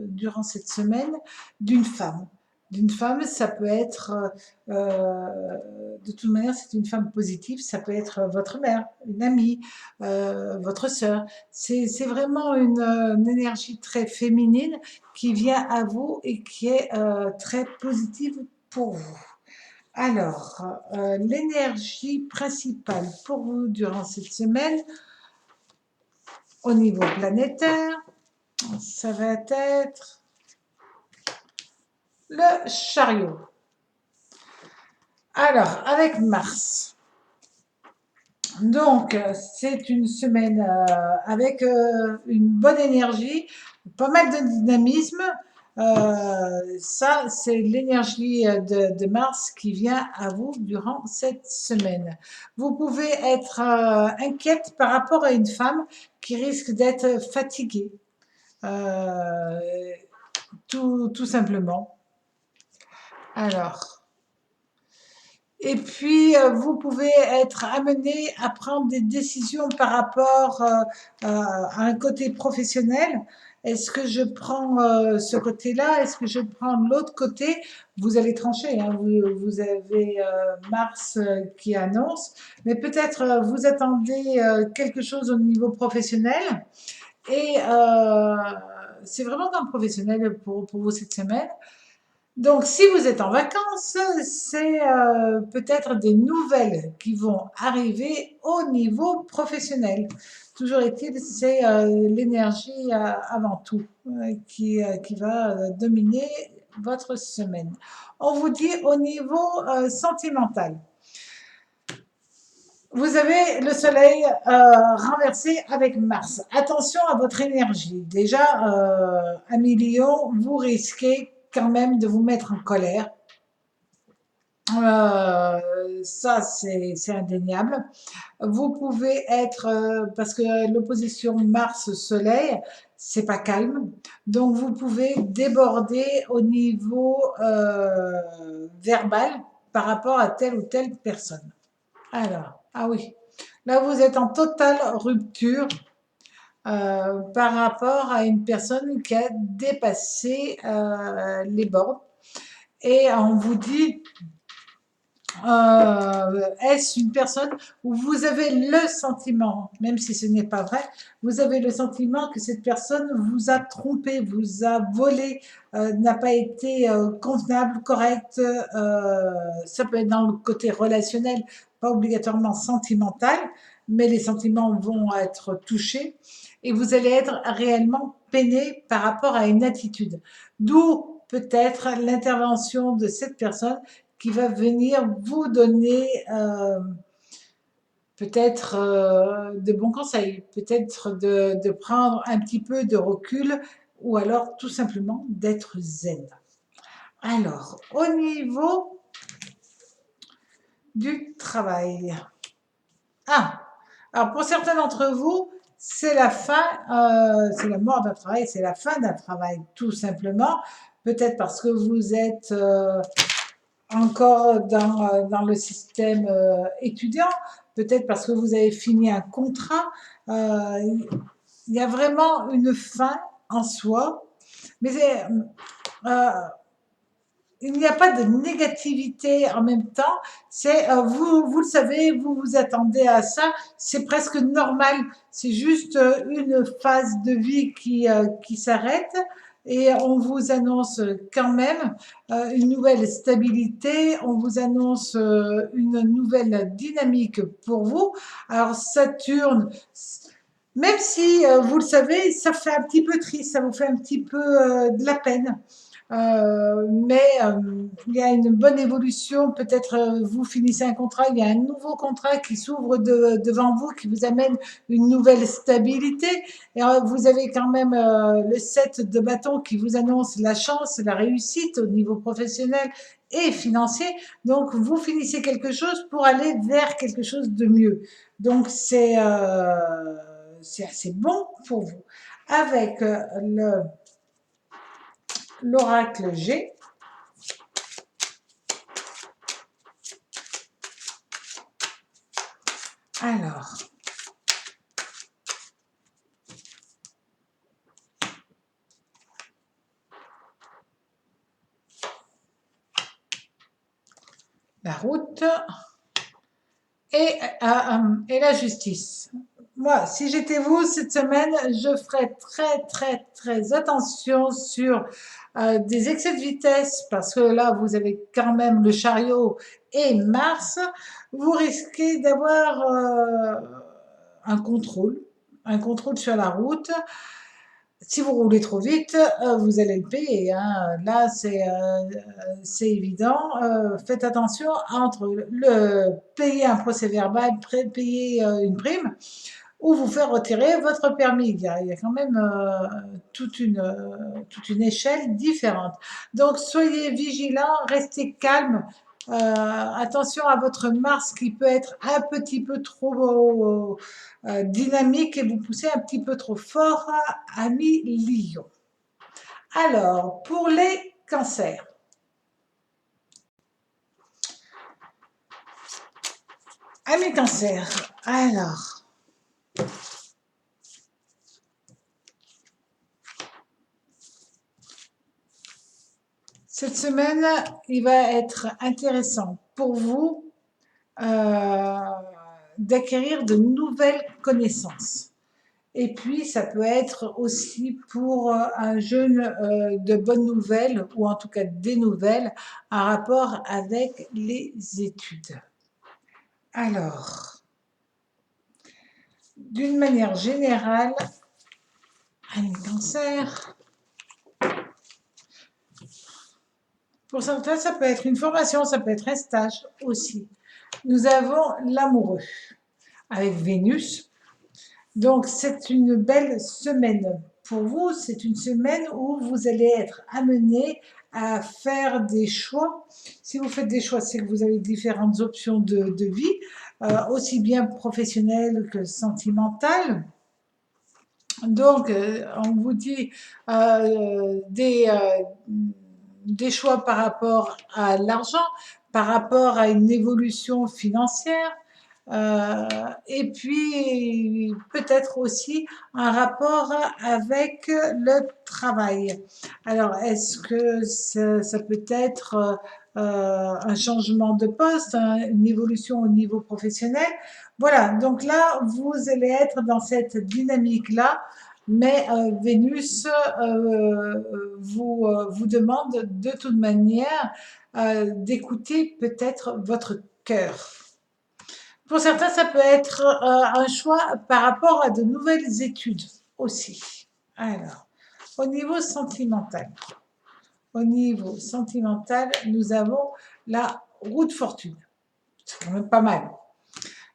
durant cette semaine d'une femme. D'une femme, ça peut être, de toute manière, c'est une femme positive, ça peut être votre mère, une amie, votre sœur. C'est vraiment une énergie très féminine qui vient à vous et qui est très positive pour vous. Alors, l'énergie principale pour vous durant cette semaine, au niveau planétaire, ça va être le chariot. Alors, avec Mars. Donc, c'est une semaine avec une bonne énergie, pas mal de dynamisme. Ça, c'est l'énergie de Mars qui vient à vous durant cette semaine. Vous pouvez être inquiète par rapport à une femme qui risque d'être fatiguée, euh, tout simplement. Alors. Et puis, vous pouvez être amené à prendre des décisions par rapport à un côté professionnel. Est-ce que je prends ce côté-là? Est-ce que je prends l'autre côté? Vous allez trancher, hein. Vous avez Mars qui annonce, mais peut-être vous attendez quelque chose au niveau professionnel. Et c'est vraiment dans le professionnel pour vous cette semaine. Donc, si vous êtes en vacances, c'est peut-être des nouvelles qui vont arriver au niveau professionnel. Toujours est-il, c'est l'énergie avant tout qui va dominer votre semaine. On vous dit au niveau sentimental. Vous avez le soleil renversé avec Mars. Attention à votre énergie. Déjà, ami Lion, vous risquez quand même de vous mettre en colère. Ça, c'est indéniable. Vous pouvez être, parce que l'opposition Mars-Soleil, c'est pas calme, donc vous pouvez déborder au niveau verbal par rapport à telle ou telle personne. Alors, ah oui, là vous êtes en totale rupture par rapport à une personne qui a dépassé les bornes. Et on vous dit, est-ce une personne où vous avez le sentiment, même si ce n'est pas vrai, vous avez le sentiment que cette personne vous a trompé, vous a volé, n'a pas été convenable, correcte. Ça peut être dans le côté relationnel, pas obligatoirement sentimental, mais les sentiments vont être touchés et vous allez être réellement peiné par rapport à une attitude. D'où peut-être l'intervention de cette personne qui va venir vous donner peut-être de bons conseils, peut-être de prendre un petit peu de recul ou alors tout simplement d'être zen. Alors, au niveau du travail. Ah, alors pour certains d'entre vous, c'est la fin, c'est la mort d'un travail, c'est la fin d'un travail, tout simplement. Peut-être parce que vous êtes encore dans le système étudiant, peut-être parce que vous avez fini un contrat. Il y a vraiment une fin en soi, mais euh, il n'y a pas de négativité en même temps. C'est vous le savez, vous vous attendez à ça. C'est presque normal. C'est juste une phase de vie qui s'arrête. Et on vous annonce quand même une nouvelle stabilité, on vous annonce une nouvelle dynamique pour vous. Alors Saturne, même si vous le savez, ça fait un petit peu triste, ça vous fait un petit peu de la peine. Mais il y a une bonne évolution. Peut-être vous finissez un contrat, il y a un nouveau contrat qui s'ouvre devant vous, qui vous amène une nouvelle stabilité. Et vous avez quand même le 7 de bâton qui vous annonce la chance, la réussite au niveau professionnel et financier. Donc vous finissez quelque chose pour aller vers quelque chose de mieux. Donc c'est assez bon pour vous. Avec l'oracle G. Alors, la route et la justice. Moi, si j'étais vous, cette semaine, je ferais très attention sur des excès de vitesse, parce que là, vous avez quand même le chariot et Mars. Vous risquez d'avoir un contrôle, un contrôle sur la route. Si vous roulez trop vite, vous allez le payer, hein. Là, c'est évident. Faites attention entre le payer un procès-verbal, payer une prime, ou vous faire retirer votre permis. Il y a quand même toute une échelle différente. Donc, soyez vigilants, restez calme. Attention à votre Mars qui peut être un petit peu trop dynamique et vous poussez un petit peu trop fort, ami Lion. Alors, pour les cancers. Ami cancer, alors, cette semaine, il va être intéressant pour vous euh, d'acquérir de nouvelles connaissances. Et puis, ça peut être aussi pour un jeune de bonnes nouvelles, ou en tout cas des nouvelles, en rapport avec les études. Alors, d'une manière générale, un cancer, pour certains, ça peut être une formation, ça peut être un stage aussi. Nous avons l'amoureux avec Vénus. Donc, c'est une belle semaine. Pour vous, c'est une semaine où vous allez être amené à faire des choix. Si vous faites des choix, c'est que vous avez différentes options de vie, aussi bien professionnelles que sentimentales. Donc, on vous dit des choix par rapport à l'argent, par rapport à une évolution financière, et puis peut-être aussi un rapport avec le travail. Alors, est-ce que ça peut être un changement de poste, une évolution au niveau professionnel? Voilà, donc là, vous allez être dans cette dynamique-là, mais Vénus vous demande de toute manière d'écouter peut-être votre cœur. Pour certains, ça peut être un choix par rapport à de nouvelles études aussi. Alors, au niveau sentimental, nous avons la roue de fortune. C'est quand même pas mal.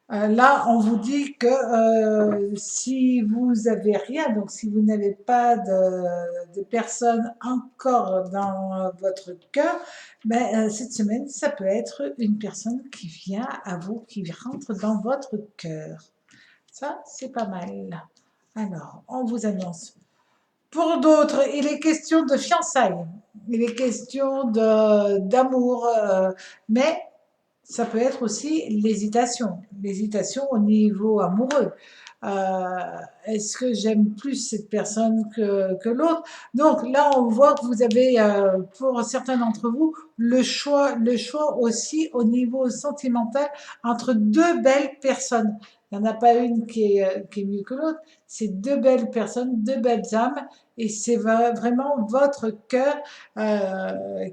Là, on vous dit que si vous avez rien, donc si vous n'avez pas de personne encore dans votre cœur, ben, cette semaine, ça peut être une personne qui vient à vous, qui rentre dans votre cœur. Ça, c'est pas mal. Alors, on vous annonce. Pour d'autres, il est question de fiançailles, il est question d'amour, mais ça peut être aussi l'hésitation au niveau amoureux. Est-ce que j'aime plus cette personne que l'autre? Donc là, on voit que vous avez, pour certains d'entre vous, le choix aussi au niveau sentimental entre deux belles personnes. Il n'y en a pas une qui est mieux que l'autre, c'est deux belles personnes, deux belles âmes, et c'est vraiment votre cœur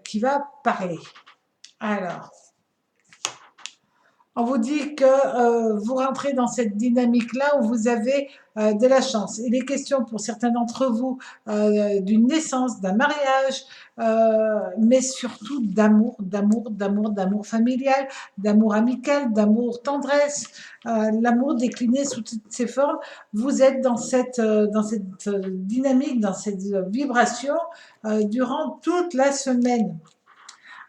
qui va parler. Alors, on vous dit que vous rentrez dans cette dynamique-là où vous avez de la chance. Il est question pour certains d'entre vous d'une naissance, d'un mariage, mais surtout d'amour familial, d'amour amical, d'amour tendresse, l'amour décliné sous toutes ses formes. Vous êtes dans cette dynamique, dans cette vibration durant toute la semaine.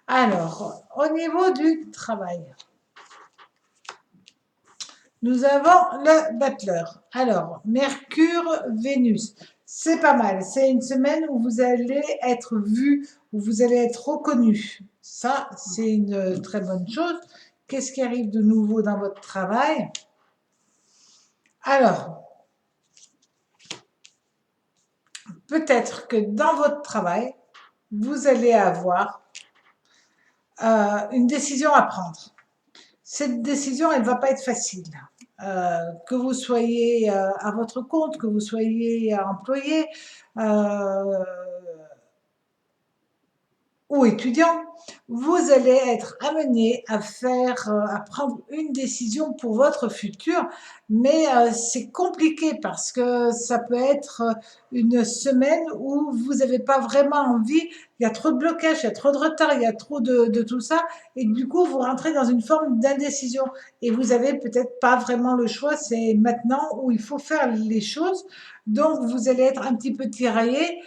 Alors, au niveau du travail, nous avons le battleur. Alors, Mercure, Vénus. C'est pas mal. C'est une semaine où vous allez être vu, où vous allez être reconnu. Ça, c'est une très bonne chose. Qu'est-ce qui arrive de nouveau dans votre travail? Alors, peut-être que dans votre travail, vous allez avoir une décision à prendre. Cette décision, elle ne va pas être facile. Que vous soyez à votre compte, que vous soyez employé, ou étudiant, vous allez être amené à à prendre une décision pour votre futur, mais c'est compliqué parce que ça peut être une semaine où vous n'avez pas vraiment envie, il y a trop de blocages, il y a trop de retard, il y a trop de tout ça, et du coup vous rentrez dans une forme d'indécision et vous avez peut-être pas vraiment le choix, c'est maintenant où il faut faire les choses, donc vous allez être un petit peu tiraillé.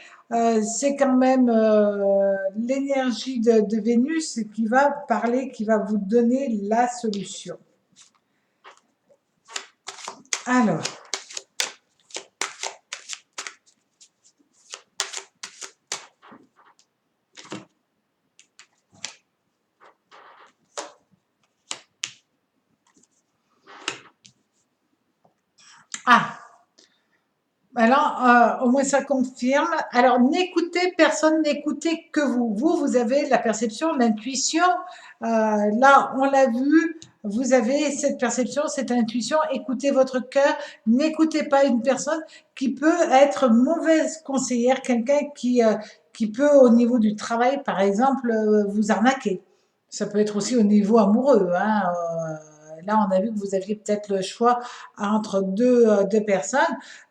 C'est quand même l'énergie de Vénus qui va parler, qui va vous donner la solution. Alors, ah, alors, au moins ça confirme. Alors, n'écoutez personne, n'écoutez que vous. Vous avez la perception, l'intuition. Là, on l'a vu, vous avez cette perception, cette intuition. Écoutez votre cœur. N'écoutez pas une personne qui peut être mauvaise conseillère, quelqu'un qui peut, au niveau du travail, par exemple, vous arnaquer. Ça peut être aussi au niveau amoureux, hein. Là, on a vu que vous aviez peut-être le choix entre deux personnes.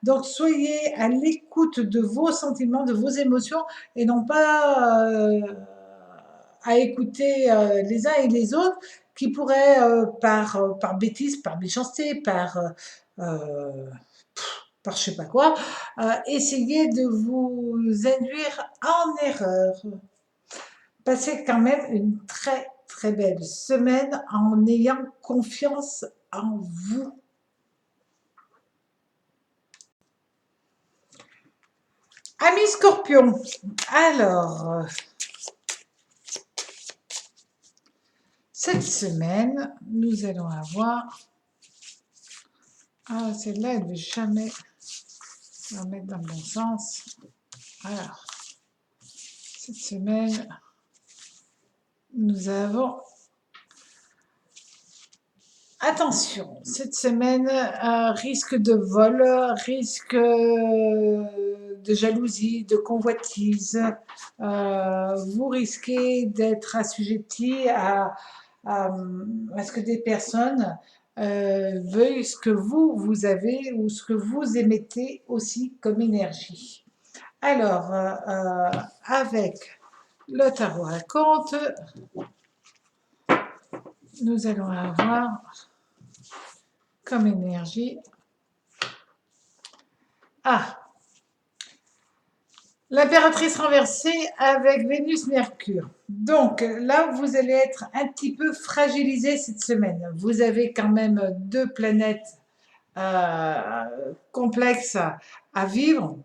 Donc, soyez à l'écoute de vos sentiments, de vos émotions, et non pas à écouter les uns et les autres qui pourraient, par bêtise, par méchanceté, euh, par je sais pas quoi, essayer de vous induire en erreur. Passez quand même une très très belle semaine en ayant confiance en vous. Amis Scorpion, alors, cette semaine, nous allons avoir... Ah, celle-là, elle ne veut jamais la mettre dans le bon sens. Alors, cette semaine, nous avons... Attention, cette semaine, risque de vol, risque de jalousie, de convoitise. Vous risquez d'être assujetti à ce que des personnes veuillent ce que vous avez ou ce que vous émettez aussi comme énergie. Alors, avec le tarot raconte, nous allons avoir comme énergie. Ah, l'impératrice renversée avec Vénus-Mercure. Donc là, vous allez être un petit peu fragilisé cette semaine. Vous avez quand même deux planètes complexes à vivre.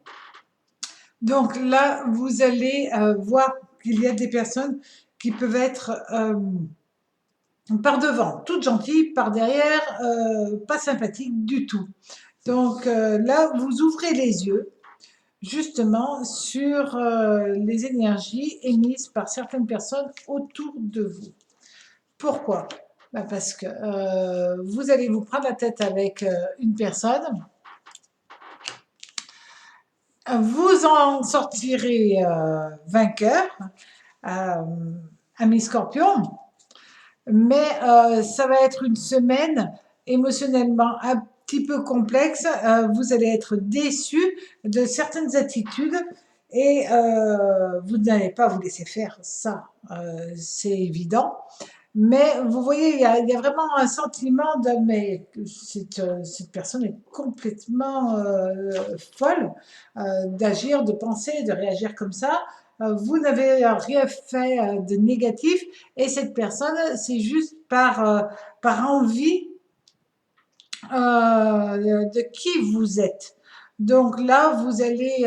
Donc là, vous allez voir qu'il y a des personnes qui peuvent être par devant, toutes gentilles, par derrière, pas sympathiques du tout. Donc là, vous ouvrez les yeux justement sur les énergies émises par certaines personnes autour de vous. Pourquoi? Parce que vous allez vous prendre la tête avec une personne, vous en sortirez vainqueur, ami Scorpion, mais ça va être une semaine émotionnellement un petit peu complexe. Vous allez être déçu de certaines attitudes et vous n'allez pas vous laisser faire, ça, c'est évident. Mais vous voyez, il y a vraiment un sentiment de mais cette personne est complètement folle d'agir, de penser, de réagir comme ça. Vous n'avez rien fait de négatif et cette personne, c'est juste par envie de qui vous êtes. Donc là, vous allez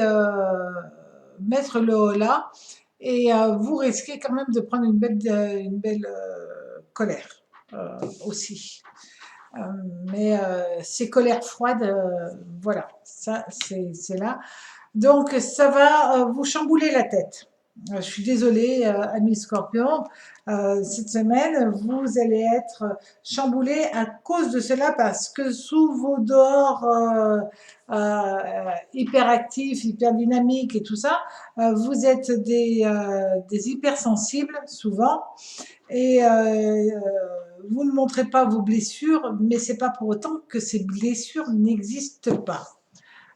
mettre le holà et vous risquez quand même de prendre une belle colère aussi. Mais ces colères froides, voilà, ça c'est là. Donc ça va vous chambouler la tête. Je suis désolée, amis Scorpion, cette semaine, vous allez être chamboulé à cause de cela parce que sous vos dehors hyperactifs, hyper dynamiques et tout ça, vous êtes des hypersensibles souvent et vous ne montrez pas vos blessures, mais c'est pas pour autant que ces blessures n'existent pas.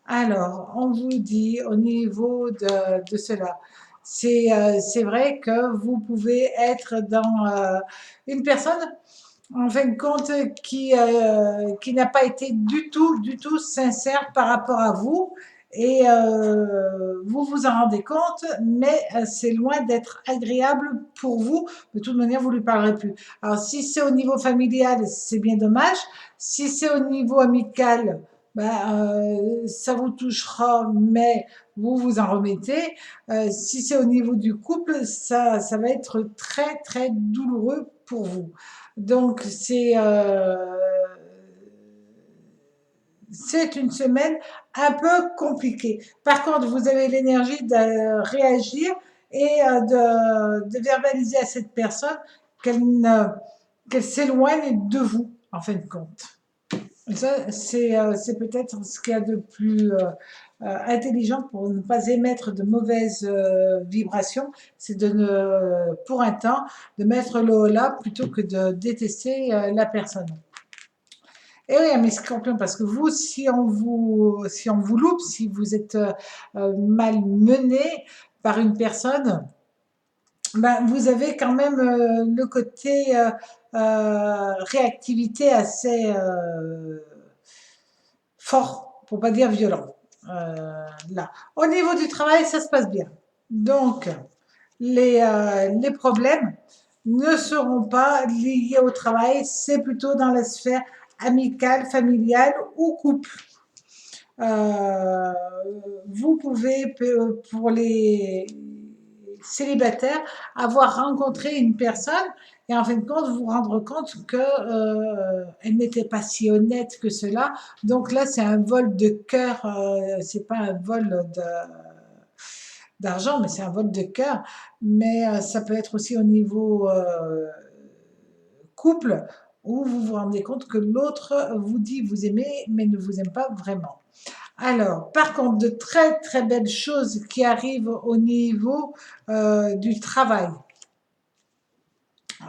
Alors, on vous dit au niveau de cela, c'est vrai que vous pouvez être dans une personne, en fin de compte, qui n'a pas été du tout sincère par rapport à vous. Et vous vous en rendez compte, mais c'est loin d'être agréable pour vous. De toute manière, vous ne lui parlerez plus. Alors, si c'est au niveau familial, c'est bien dommage. Si c'est au niveau amical, ça vous touchera, mais vous vous en remettez. Si c'est au niveau du couple, ça va être très, très douloureux pour vous. Donc, c'est une semaine un peu compliquée. Par contre, vous avez l'énergie de réagir et de verbaliser à cette personne qu'elle s'éloigne de vous, en fin de compte. Et ça, c'est peut-être ce qu'il y a de plus intelligent pour ne pas émettre de mauvaises vibrations, c'est pour un temps, de mettre le holà plutôt que de détester la personne. Et oui, mes scorpions, parce que vous, si on vous loupe, si vous êtes mal mené par une personne, ben, vous avez quand même le côté réactivité assez fort, pour pas dire violent. Là. Au niveau du travail, ça se passe bien. Donc, les problèmes ne seront pas liés au travail, c'est plutôt dans la sphère amicale, familiale ou couple. Euh, vous pouvez, pour les célibataires, avoir rencontré une personne et en fin de compte vous rendre compte que elle n'était pas si honnête que cela. Donc là, c'est un vol de cœur, c'est pas un vol d'argent, mais c'est un vol de cœur. Mais ça peut être aussi au niveau couple où vous vous rendez compte que l'autre vous dit vous aimez, mais ne vous aime pas vraiment. Alors, par contre, de très très belles choses qui arrivent au niveau du travail.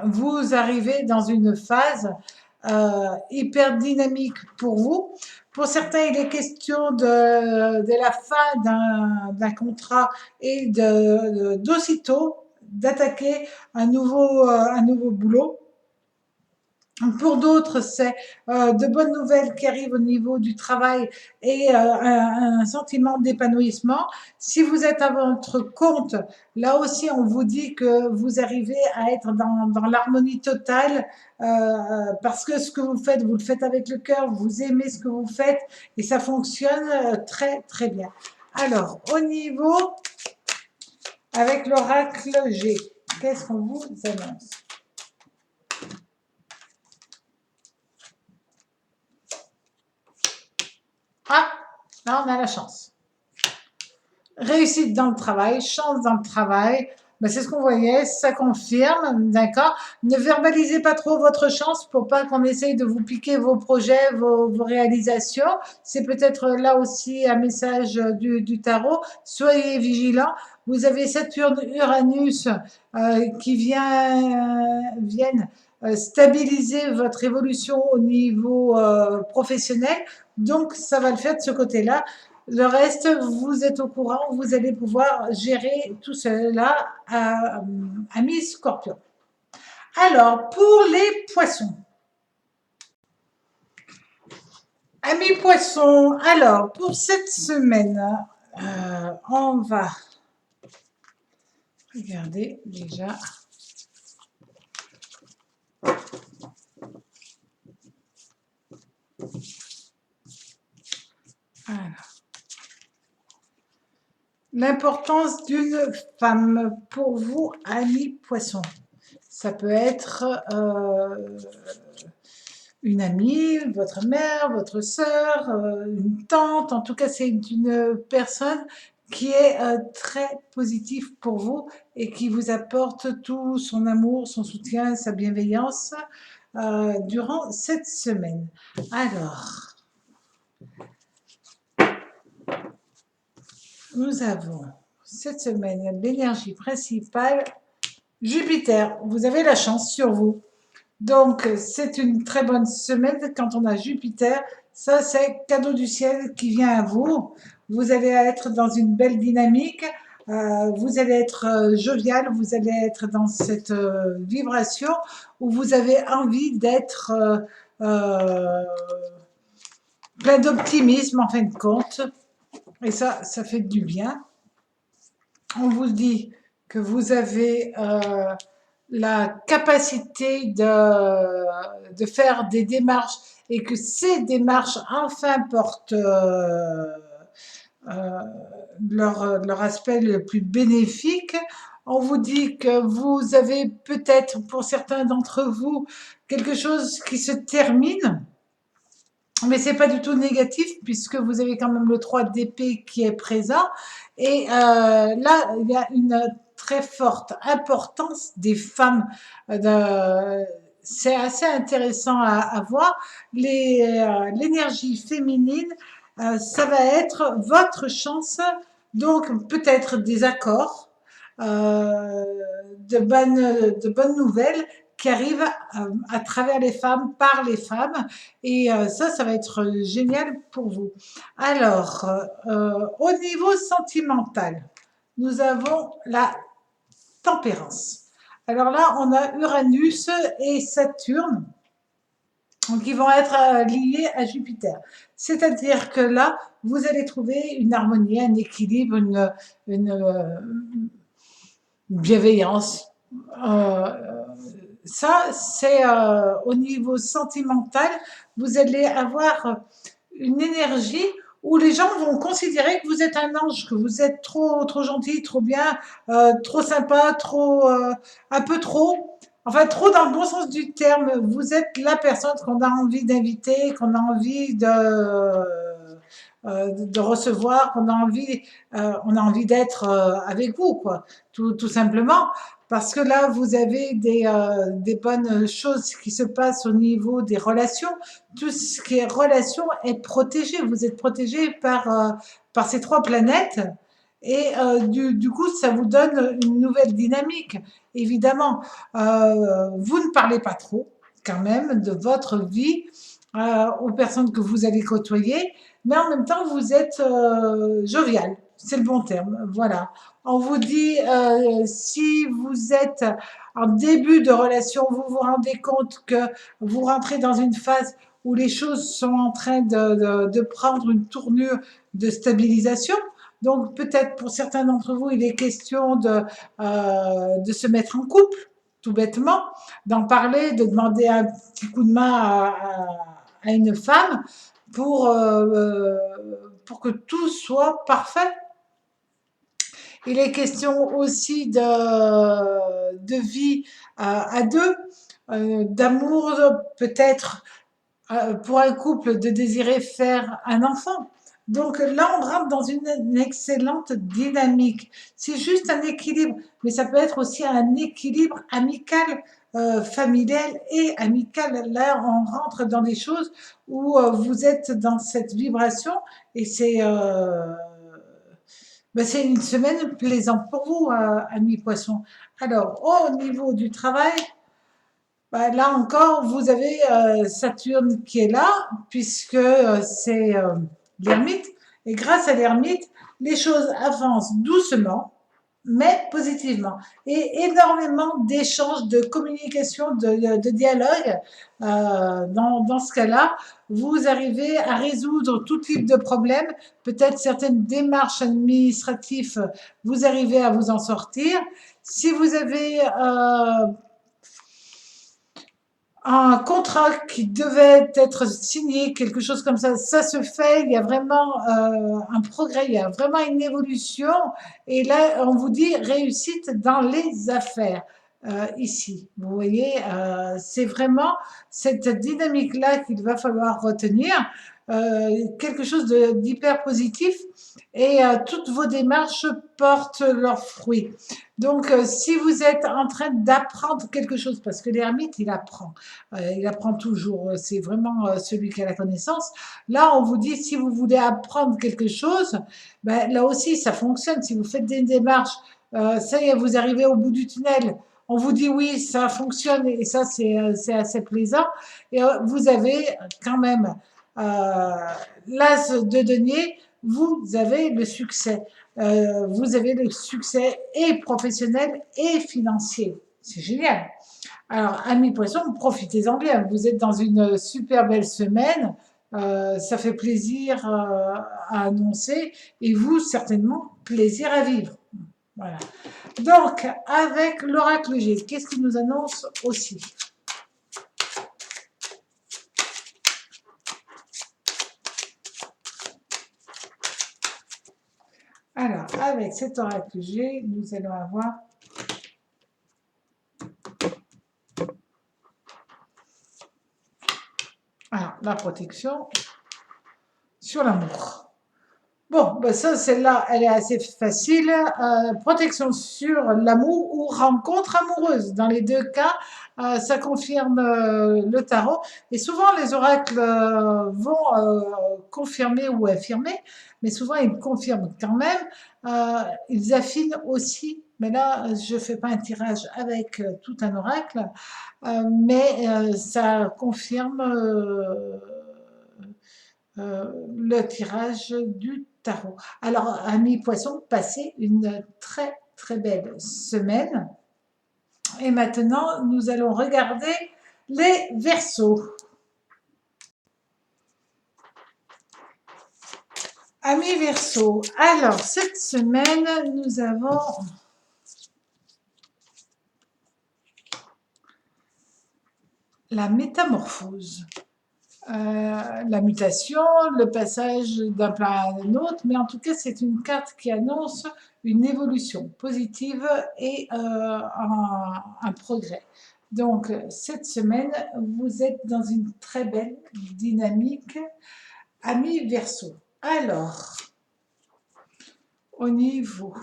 Vous arrivez dans une phase hyper dynamique pour vous. Pour certains, il est question de la fin d'un contrat et d'aussitôt d'attaquer un nouveau boulot. Pour d'autres, c'est de bonnes nouvelles qui arrivent au niveau du travail et un sentiment d'épanouissement. Si vous êtes à votre compte, là aussi, on vous dit que vous arrivez à être dans l'harmonie totale parce que ce que vous le faites avec le cœur, vous aimez ce que vous faites et ça fonctionne très, très bien. Alors, au niveau, avec l'oracle G, qu'est-ce qu'on vous annonce? Ah, là, on a la chance. Réussite dans le travail, chance dans le travail. Ben, c'est ce qu'on voyait, ça confirme, d'accord. Ne verbalisez pas trop votre chance pour pas qu'on essaye de vous piquer vos projets, vos réalisations. C'est peut-être là aussi un message du tarot. Soyez vigilants. Vous avez Saturne, Uranus qui viennent stabiliser votre évolution au niveau professionnel. Donc, ça va le faire de ce côté-là. Le reste, vous êtes au courant, vous allez pouvoir gérer tout cela à mi-scorpion. Alors, pour les poissons. Amis poissons, alors, pour cette semaine, on va regarder déjà. Alors. L'importance d'une femme pour vous, amis poissons. Ça peut être une amie, votre mère, votre sœur, une tante. En tout cas, c'est une personne qui est très positif pour vous et qui vous apporte tout son amour, son soutien, sa bienveillance durant cette semaine. Alors, nous avons cette semaine l'énergie principale, Jupiter. Vous avez la chance sur vous. Donc, c'est une très bonne semaine quand on a Jupiter. Ça, c'est cadeau du ciel qui vient à vous. Vous allez être dans une belle dynamique. Vous allez être jovial. Vous allez être dans cette vibration où vous avez envie d'être plein d'optimisme en fin de compte. Et ça fait du bien. On vous dit que vous avez la capacité de faire des démarches et que ces démarches enfin portent leur aspect le plus bénéfique. On vous dit que vous avez peut-être pour certains d'entre vous quelque chose qui se termine, mais c'est pas du tout négatif puisque vous avez quand même le 3 d'épée qui est présent. Et là, il y a une très forte importance des femmes. C'est assez intéressant à voir. L'énergie féminine, ça va être votre chance. Donc peut-être des accords, de bonnes nouvelles qui arrivent à travers les femmes, par les femmes. Et ça va être génial pour vous. Alors, au niveau sentimental, nous avons la tempérance. Alors là, on a Uranus et Saturne, qui vont être liés à Jupiter. C'est-à-dire que là, vous allez trouver une harmonie, un équilibre, une bienveillance. Ça, c'est au niveau sentimental, vous allez avoir une énergie où les gens vont considérer que vous êtes un ange, que vous êtes trop gentil, trop bien, trop sympa, un peu trop. Enfin, trop dans le bon sens du terme. Vous êtes la personne qu'on a envie d'inviter, qu'on a envie de recevoir, on a envie d'être avec vous, quoi, tout simplement. Parce que là, vous avez des bonnes choses qui se passent au niveau des relations. Tout ce qui est relation est protégé. Vous êtes protégé par ces 3 planètes. Et du coup, ça vous donne une nouvelle dynamique, évidemment. Vous ne parlez pas trop, quand même, de votre vie aux personnes que vous allez côtoyer, mais en même temps, vous êtes jovial. C'est le bon terme, voilà. On vous dit, si vous êtes en début de relation, vous vous rendez compte que vous rentrez dans une phase où les choses sont en train de prendre une tournure de stabilisation. Donc peut-être pour certains d'entre vous, il est question de se mettre en couple, tout bêtement, d'en parler, de demander un petit coup de main à une femme pour que tout soit parfait. Il est question aussi de vie à deux, d'amour peut-être pour un couple de désirer faire un enfant. Donc là, on rentre dans une excellente dynamique. C'est juste un équilibre, mais ça peut être aussi un équilibre amical, familial et amical. Là, on rentre dans des choses où vous êtes dans cette vibration et c'est une semaine plaisante pour vous, amis poissons. Alors, au niveau du travail, là encore, vous avez Saturne qui est là, puisque c'est l'ermite. Et grâce à l'ermite, les choses avancent doucement, mais positivement. Et énormément d'échanges, de communication, de dialogue. Dans ce cas-là, vous arrivez à résoudre tout type de problèmes. Peut-être certaines démarches administratives, vous arrivez à vous en sortir. Si vous avez un contrat qui devait être signé, quelque chose comme ça se fait, il y a vraiment un progrès, il y a vraiment une évolution. Et là, on vous dit réussite dans les affaires. Ici, vous voyez, c'est vraiment cette dynamique-là qu'il va falloir retenir. quelque chose d'hyper positif et toutes vos démarches portent leurs fruits. Donc, si vous êtes en train d'apprendre quelque chose, parce que l'ermite, il apprend toujours, c'est vraiment celui qui a la connaissance. Là, on vous dit, si vous voulez apprendre quelque chose, ben, là aussi, ça fonctionne. Si vous faites des démarches, ça y est, vous arrivez au bout du tunnel, on vous dit oui, ça fonctionne et ça, c'est assez plaisant. Et vous avez quand même l'as de denier, vous avez le succès. Vous avez le succès et professionnel et financier. C'est génial. Alors, amis poissons, profitez-en bien. Vous êtes dans une super belle semaine. Ça fait plaisir à annoncer et vous, certainement, plaisir à vivre. Voilà. Donc, avec l'oracle G, qu'est-ce qu'il nous annonce aussi? Alors, avec cet oracle G, nous allons avoir la protection sur l'amour. Bon, ben ça, celle-là, elle est assez facile. Protection sur l'amour ou rencontre amoureuse. Dans les deux cas, ça confirme le tarot. Et souvent, les oracles vont confirmer ou affirmer, mais souvent, ils confirment quand même. Ils affinent aussi. Mais là, je ne fais pas un tirage avec tout un oracle, mais ça confirme le tirage du tarot. Alors, amis poissons, passez une très très belle semaine. Et maintenant, nous allons regarder les Verseaux. Amis Verseaux, alors cette semaine, nous avons la métamorphose. La mutation, le passage d'un plan à un autre, mais en tout cas, c'est une carte qui annonce une évolution positive et un progrès. Donc, cette semaine, vous êtes dans une très belle dynamique, amis Verseau. Alors, au niveau...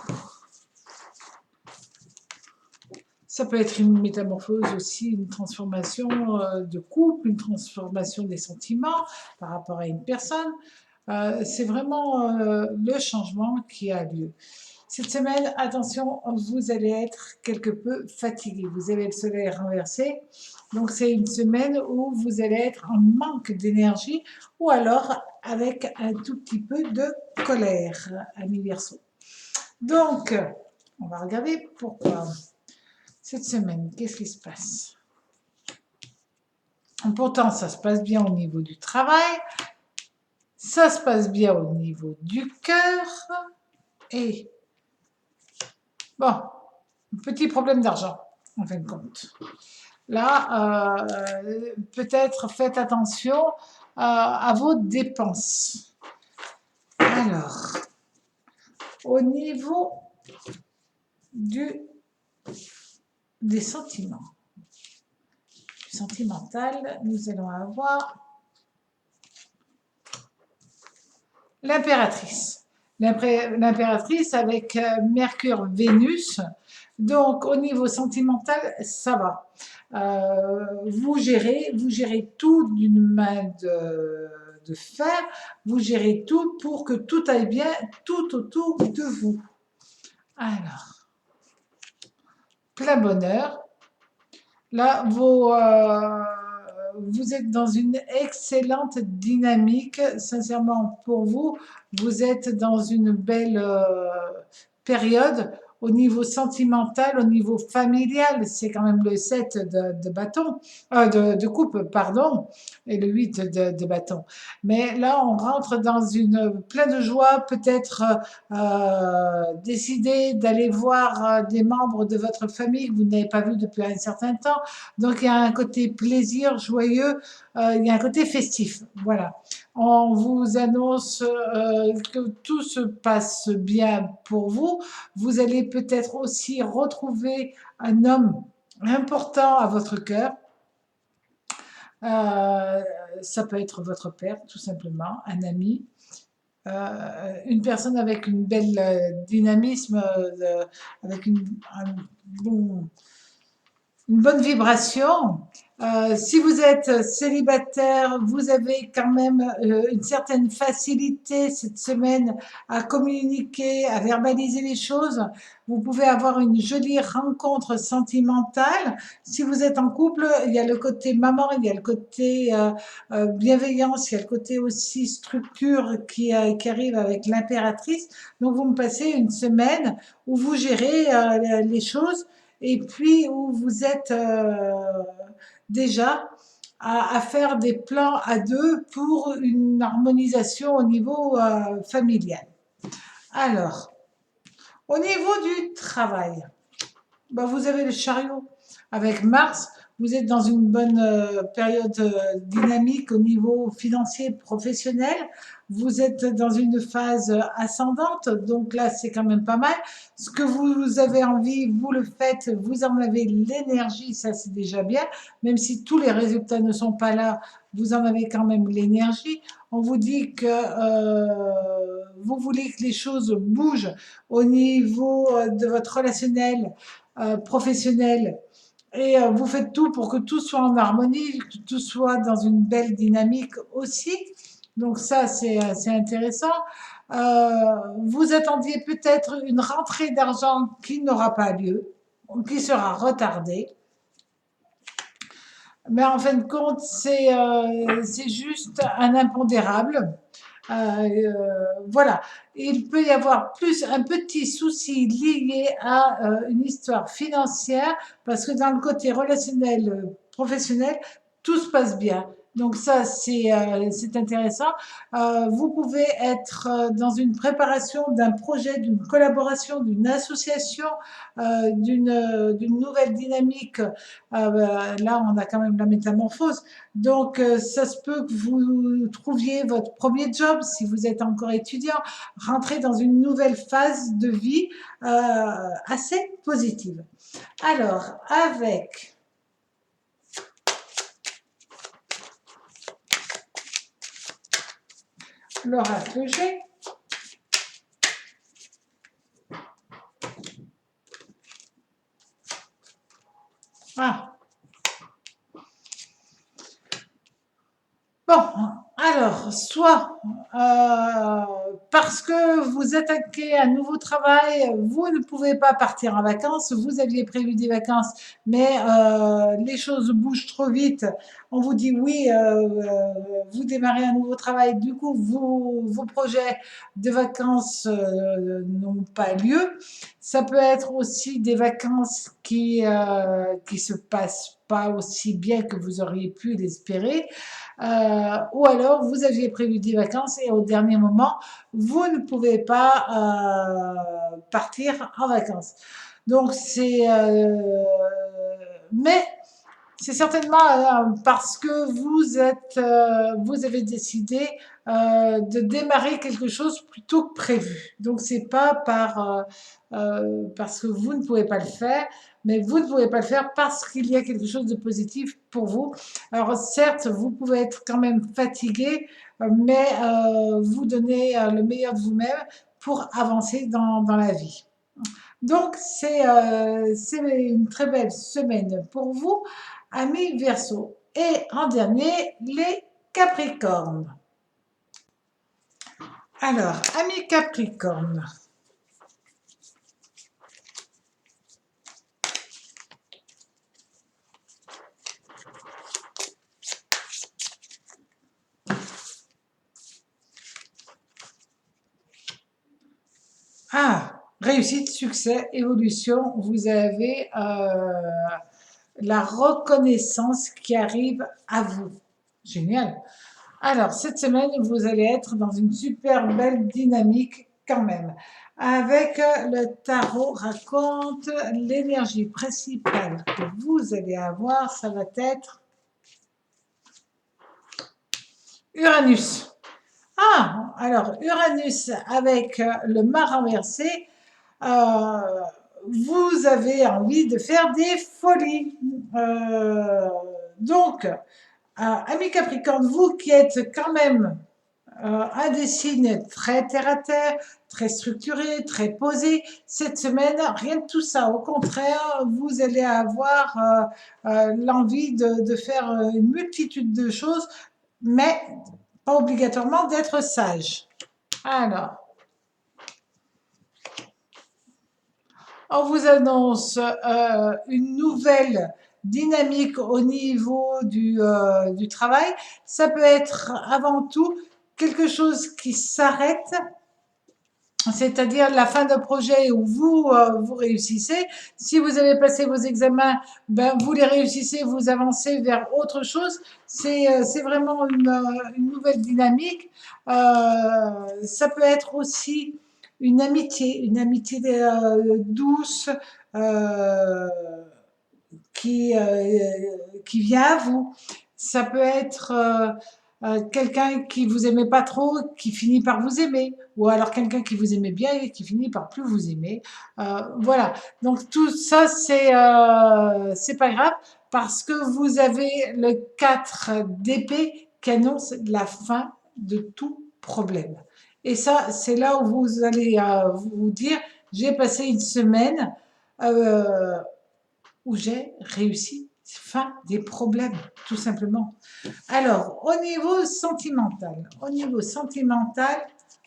Ça peut être une métamorphose aussi, une transformation de couple, une transformation des sentiments par rapport à une personne. C'est vraiment le changement qui a lieu. Cette semaine, attention, vous allez être quelque peu fatigué. Vous avez le soleil renversé, donc c'est une semaine où vous allez être en manque d'énergie ou alors avec un tout petit peu de colère, amis Verseau. Donc, on va regarder pourquoi. Cette semaine, qu'est-ce qui se passe? Pourtant, ça se passe bien au niveau du travail, ça se passe bien au niveau du cœur, et bon, petit problème d'argent, en fin de compte. Là, peut-être faites attention à vos dépenses. Alors, au niveau des sentiments. Sentimental, nous allons avoir l'impératrice. L'impératrice avec Mercure, Vénus. Donc, au niveau sentimental, ça va. Vous gérez tout d'une main de fer. Vous gérez tout pour que tout aille bien tout autour de vous. Alors, plein bonheur. Là, vous êtes dans une excellente dynamique, sincèrement pour vous. Vous êtes dans une belle période au niveau sentimental, au niveau familial. C'est quand même le 7 de bâton, de coupe, pardon, et le 8 de bâton. Mais là, on rentre dans une pleine de joie, peut-être décider d'aller voir des membres de votre famille que vous n'avez pas vu depuis un certain temps. Donc, il y a un côté plaisir, joyeux, il y a un côté festif. Voilà. On vous annonce que tout se passe bien pour vous. Vous allez peut-être aussi retrouver un homme important à votre cœur. ça peut être votre père, tout simplement, un ami, une personne avec une belle dynamisme, avec bon, une bonne vibration. Si vous êtes célibataire, vous avez quand même une certaine facilité cette semaine à communiquer, à verbaliser les choses. Vous pouvez avoir une jolie rencontre sentimentale. Si vous êtes en couple, il y a le côté maman, il y a le côté bienveillance, il y a le côté aussi structure qui arrive avec l'impératrice. Donc vous me passez une semaine où vous gérez les choses et puis où vous êtes déjà à faire des plans à deux pour une harmonisation au niveau familial. Alors, au niveau du travail, ben, vous avez le chariot avec Mars. Vous êtes dans une bonne période dynamique au niveau financier professionnel. Vous êtes dans une phase ascendante, donc là c'est quand même pas mal. Ce que vous avez envie, vous le faites, vous en avez l'énergie, ça c'est déjà bien. Même si tous les résultats ne sont pas là, vous en avez quand même l'énergie. On vous dit que vous voulez que les choses bougent au niveau de votre relationnel professionnel et vous faites tout pour que tout soit en harmonie, que tout soit dans une belle dynamique aussi. Donc ça, c'est intéressant. Vous attendiez peut-être une rentrée d'argent qui n'aura pas lieu, qui sera retardée. Mais en fin de compte, c'est juste un impondérable. Voilà, il peut y avoir plus un petit souci lié à une histoire financière parce que dans le côté relationnel professionnel, tout se passe bien. Donc ça, c'est intéressant. Vous pouvez être dans une préparation d'un projet, d'une collaboration, d'une association, d'une nouvelle dynamique. Là, on a quand même la métamorphose. Donc, ça se peut que vous trouviez votre premier job si vous êtes encore étudiant, rentrer dans une nouvelle phase de vie assez positive. Alors, avec l'oracle G, bon, alors, soit parce que vous attaquez un nouveau travail, vous ne pouvez pas partir en vacances, vous aviez prévu des vacances, mais les choses bougent trop vite. On vous dit oui, vous démarrez un nouveau travail, du coup, vos projets de vacances n'ont pas lieu. Ça peut être aussi des vacances qui se passent pas aussi bien que vous auriez pu l'espérer. Ou alors vous aviez prévu des vacances et au dernier moment, vous ne pouvez pas partir en vacances. Donc mais c'est certainement parce que vous avez décidé de démarrer quelque chose plutôt que prévu. Donc c'est pas parce que vous ne pouvez pas le faire, mais vous ne pouvez pas le faire parce qu'il y a quelque chose de positif pour vous. Alors certes, vous pouvez être quand même fatigué, mais vous donnez le meilleur de vous-même pour avancer dans la vie. Donc c'est une très belle semaine pour vous, amis Verseau. Et en dernier, les Capricornes. Alors, amis Capricornes. Réussite, succès, évolution, vous avez la reconnaissance qui arrive à vous. Génial. Alors, cette semaine, vous allez être dans une super belle dynamique quand même. Avec le tarot raconte l'énergie principale que vous allez avoir, ça va être Uranus. Alors Uranus avec le mât renversé, vous avez envie de faire des folies. Donc, Amis Capricorne, vous qui êtes quand même un des signes très terre à terre, très structuré, très posé. Cette semaine, rien de tout ça. Au contraire, vous allez avoir l'envie de faire une multitude de choses, mais pas obligatoirement d'être sage. Alors, on vous annonce une nouvelle dynamique au niveau du travail. Ça peut être avant tout quelque chose qui s'arrête, c'est-à-dire la fin d'un projet où vous réussissez. Si vous avez passé vos examens, ben, vous les réussissez, vous avancez vers autre chose. C'est vraiment une nouvelle dynamique. Ça peut être aussi une amitié douce euh, qui vient à vous. Ça peut être quelqu'un qui vous aimait pas trop, qui finit par vous aimer, ou alors quelqu'un qui vous aimait bien et qui finit par plus vous aimer. Voilà. Donc tout ça, c'est pas grave parce que vous avez le 4 d'épée qui annonce la fin de tout problème. Et ça, c'est là où vous allez vous dire, j'ai passé une semaine euh, où j'ai réussi, fin des problèmes, tout simplement. Alors, au niveau sentimental,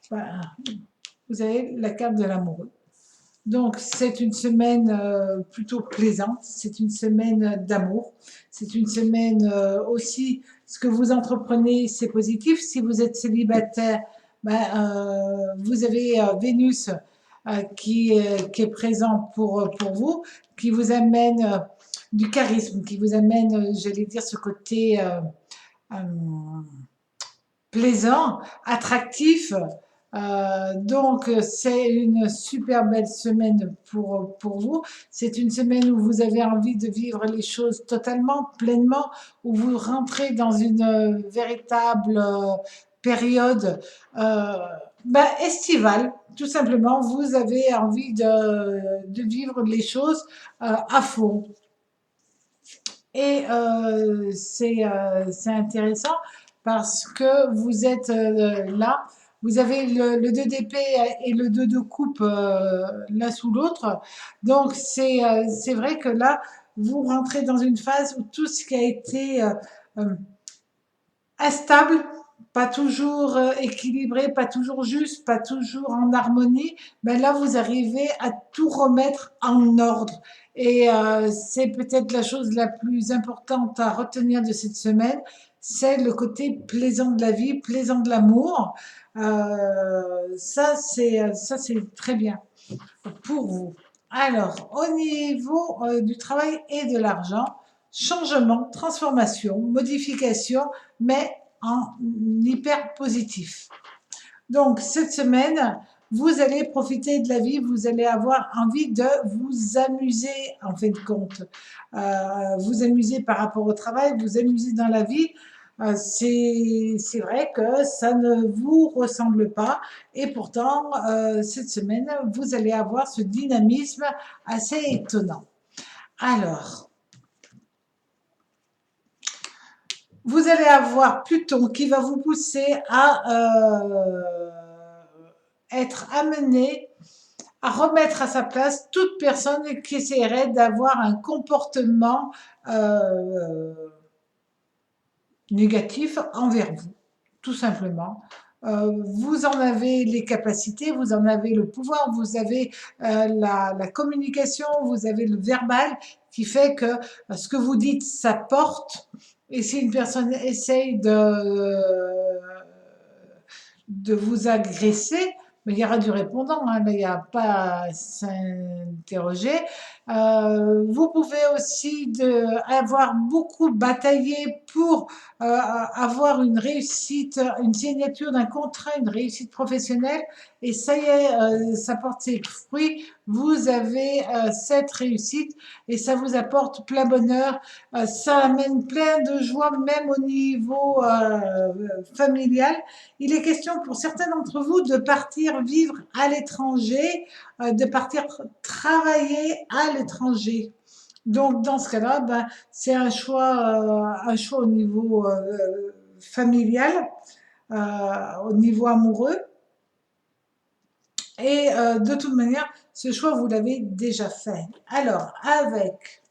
ben, vous avez la carte de l'amoureux. Donc, c'est une semaine plutôt plaisante, c'est une semaine d'amour, c'est une semaine aussi, ce que vous entreprenez, c'est positif. Si vous êtes célibataire, ben, vous avez Vénus qui est présent pour vous, qui vous amène du charisme, qui vous amène, j'allais dire, ce côté euh, plaisant, attractif. Donc, c'est une super belle semaine pour vous. C'est une semaine où vous avez envie de vivre les choses totalement, pleinement, où vous rentrez dans une véritable période estivale. Tout simplement, vous avez envie de vivre les choses à fond. Et c'est intéressant parce que vous êtes là, vous avez le 2 d'épée et le 2 de coupe l'un sous l'autre. Donc c'est vrai que là, vous rentrez dans une phase où tout ce qui a été euh, instable, pas toujours équilibré, pas toujours juste, pas toujours en harmonie, ben là vous arrivez à tout remettre en ordre. Et c'est peut-être la chose la plus importante à retenir de cette semaine, c'est le côté plaisant de la vie, plaisant de l'amour. Ça c'est très bien pour vous. Alors, au niveau du travail et de l'argent, changement, transformation, modification, mais en hyper positif. Donc, cette semaine, vous allez profiter de la vie, vous allez avoir envie de vous amuser en fin de compte. Vous amuser par rapport au travail, vous amuser dans la vie. C'est vrai que ça ne vous ressemble pas et pourtant, cette semaine, vous allez avoir ce dynamisme assez étonnant. Alors, vous allez avoir Pluton qui va vous pousser à être amené à remettre à sa place toute personne qui essaierait d'avoir un comportement euh, négatif envers vous, tout simplement. Vous en avez les capacités, vous en avez le pouvoir, vous avez la communication, vous avez le verbal qui fait que ce que vous dites, ça porte. Et si une personne essaye de vous agresser, mais il y aura du répondant, hein, là, il n'y a pas à s'interroger. Vous pouvez aussi avoir beaucoup bataillé pour avoir une réussite, une signature d'un contrat, une réussite professionnelle, et ça y est, ça porte ses fruits. Vous avez cette réussite et ça vous apporte plein bonheur. Ça amène plein de joie, même au niveau familial. Il est question pour certains d'entre vous de partir vivre à l'étranger, de partir travailler à l'étranger. Donc, dans ce cas-là, ben, c'est un choix au niveau familial, au niveau amoureux. Et de toute manière, ce choix, vous l'avez déjà fait. Alors, avec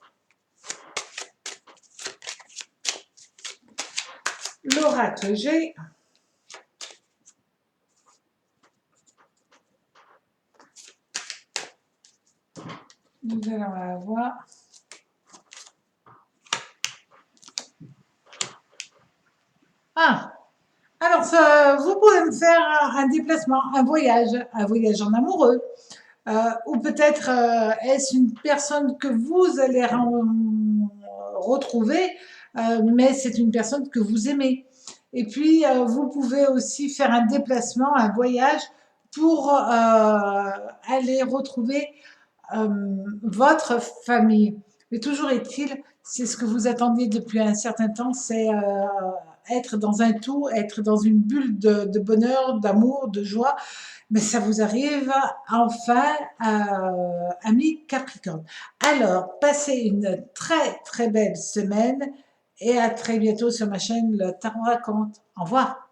l'oracle G, nous allons avoir... Ah, alors ça, vous pouvez me faire un déplacement, un voyage en amoureux. Ou peut-être est-ce une personne que vous allez retrouver, mais c'est une personne que vous aimez. Et puis, vous pouvez aussi faire un déplacement, un voyage pour aller retrouver votre famille. Mais toujours est-il, c'est ce que vous attendiez depuis un certain temps, c'est être dans un tout, être dans une bulle de bonheur, d'amour, de joie, mais ça vous arrive enfin, ami Capricorne. Alors, passez une très très belle semaine et à très bientôt sur ma chaîne Le Tarot Raconte. Au revoir.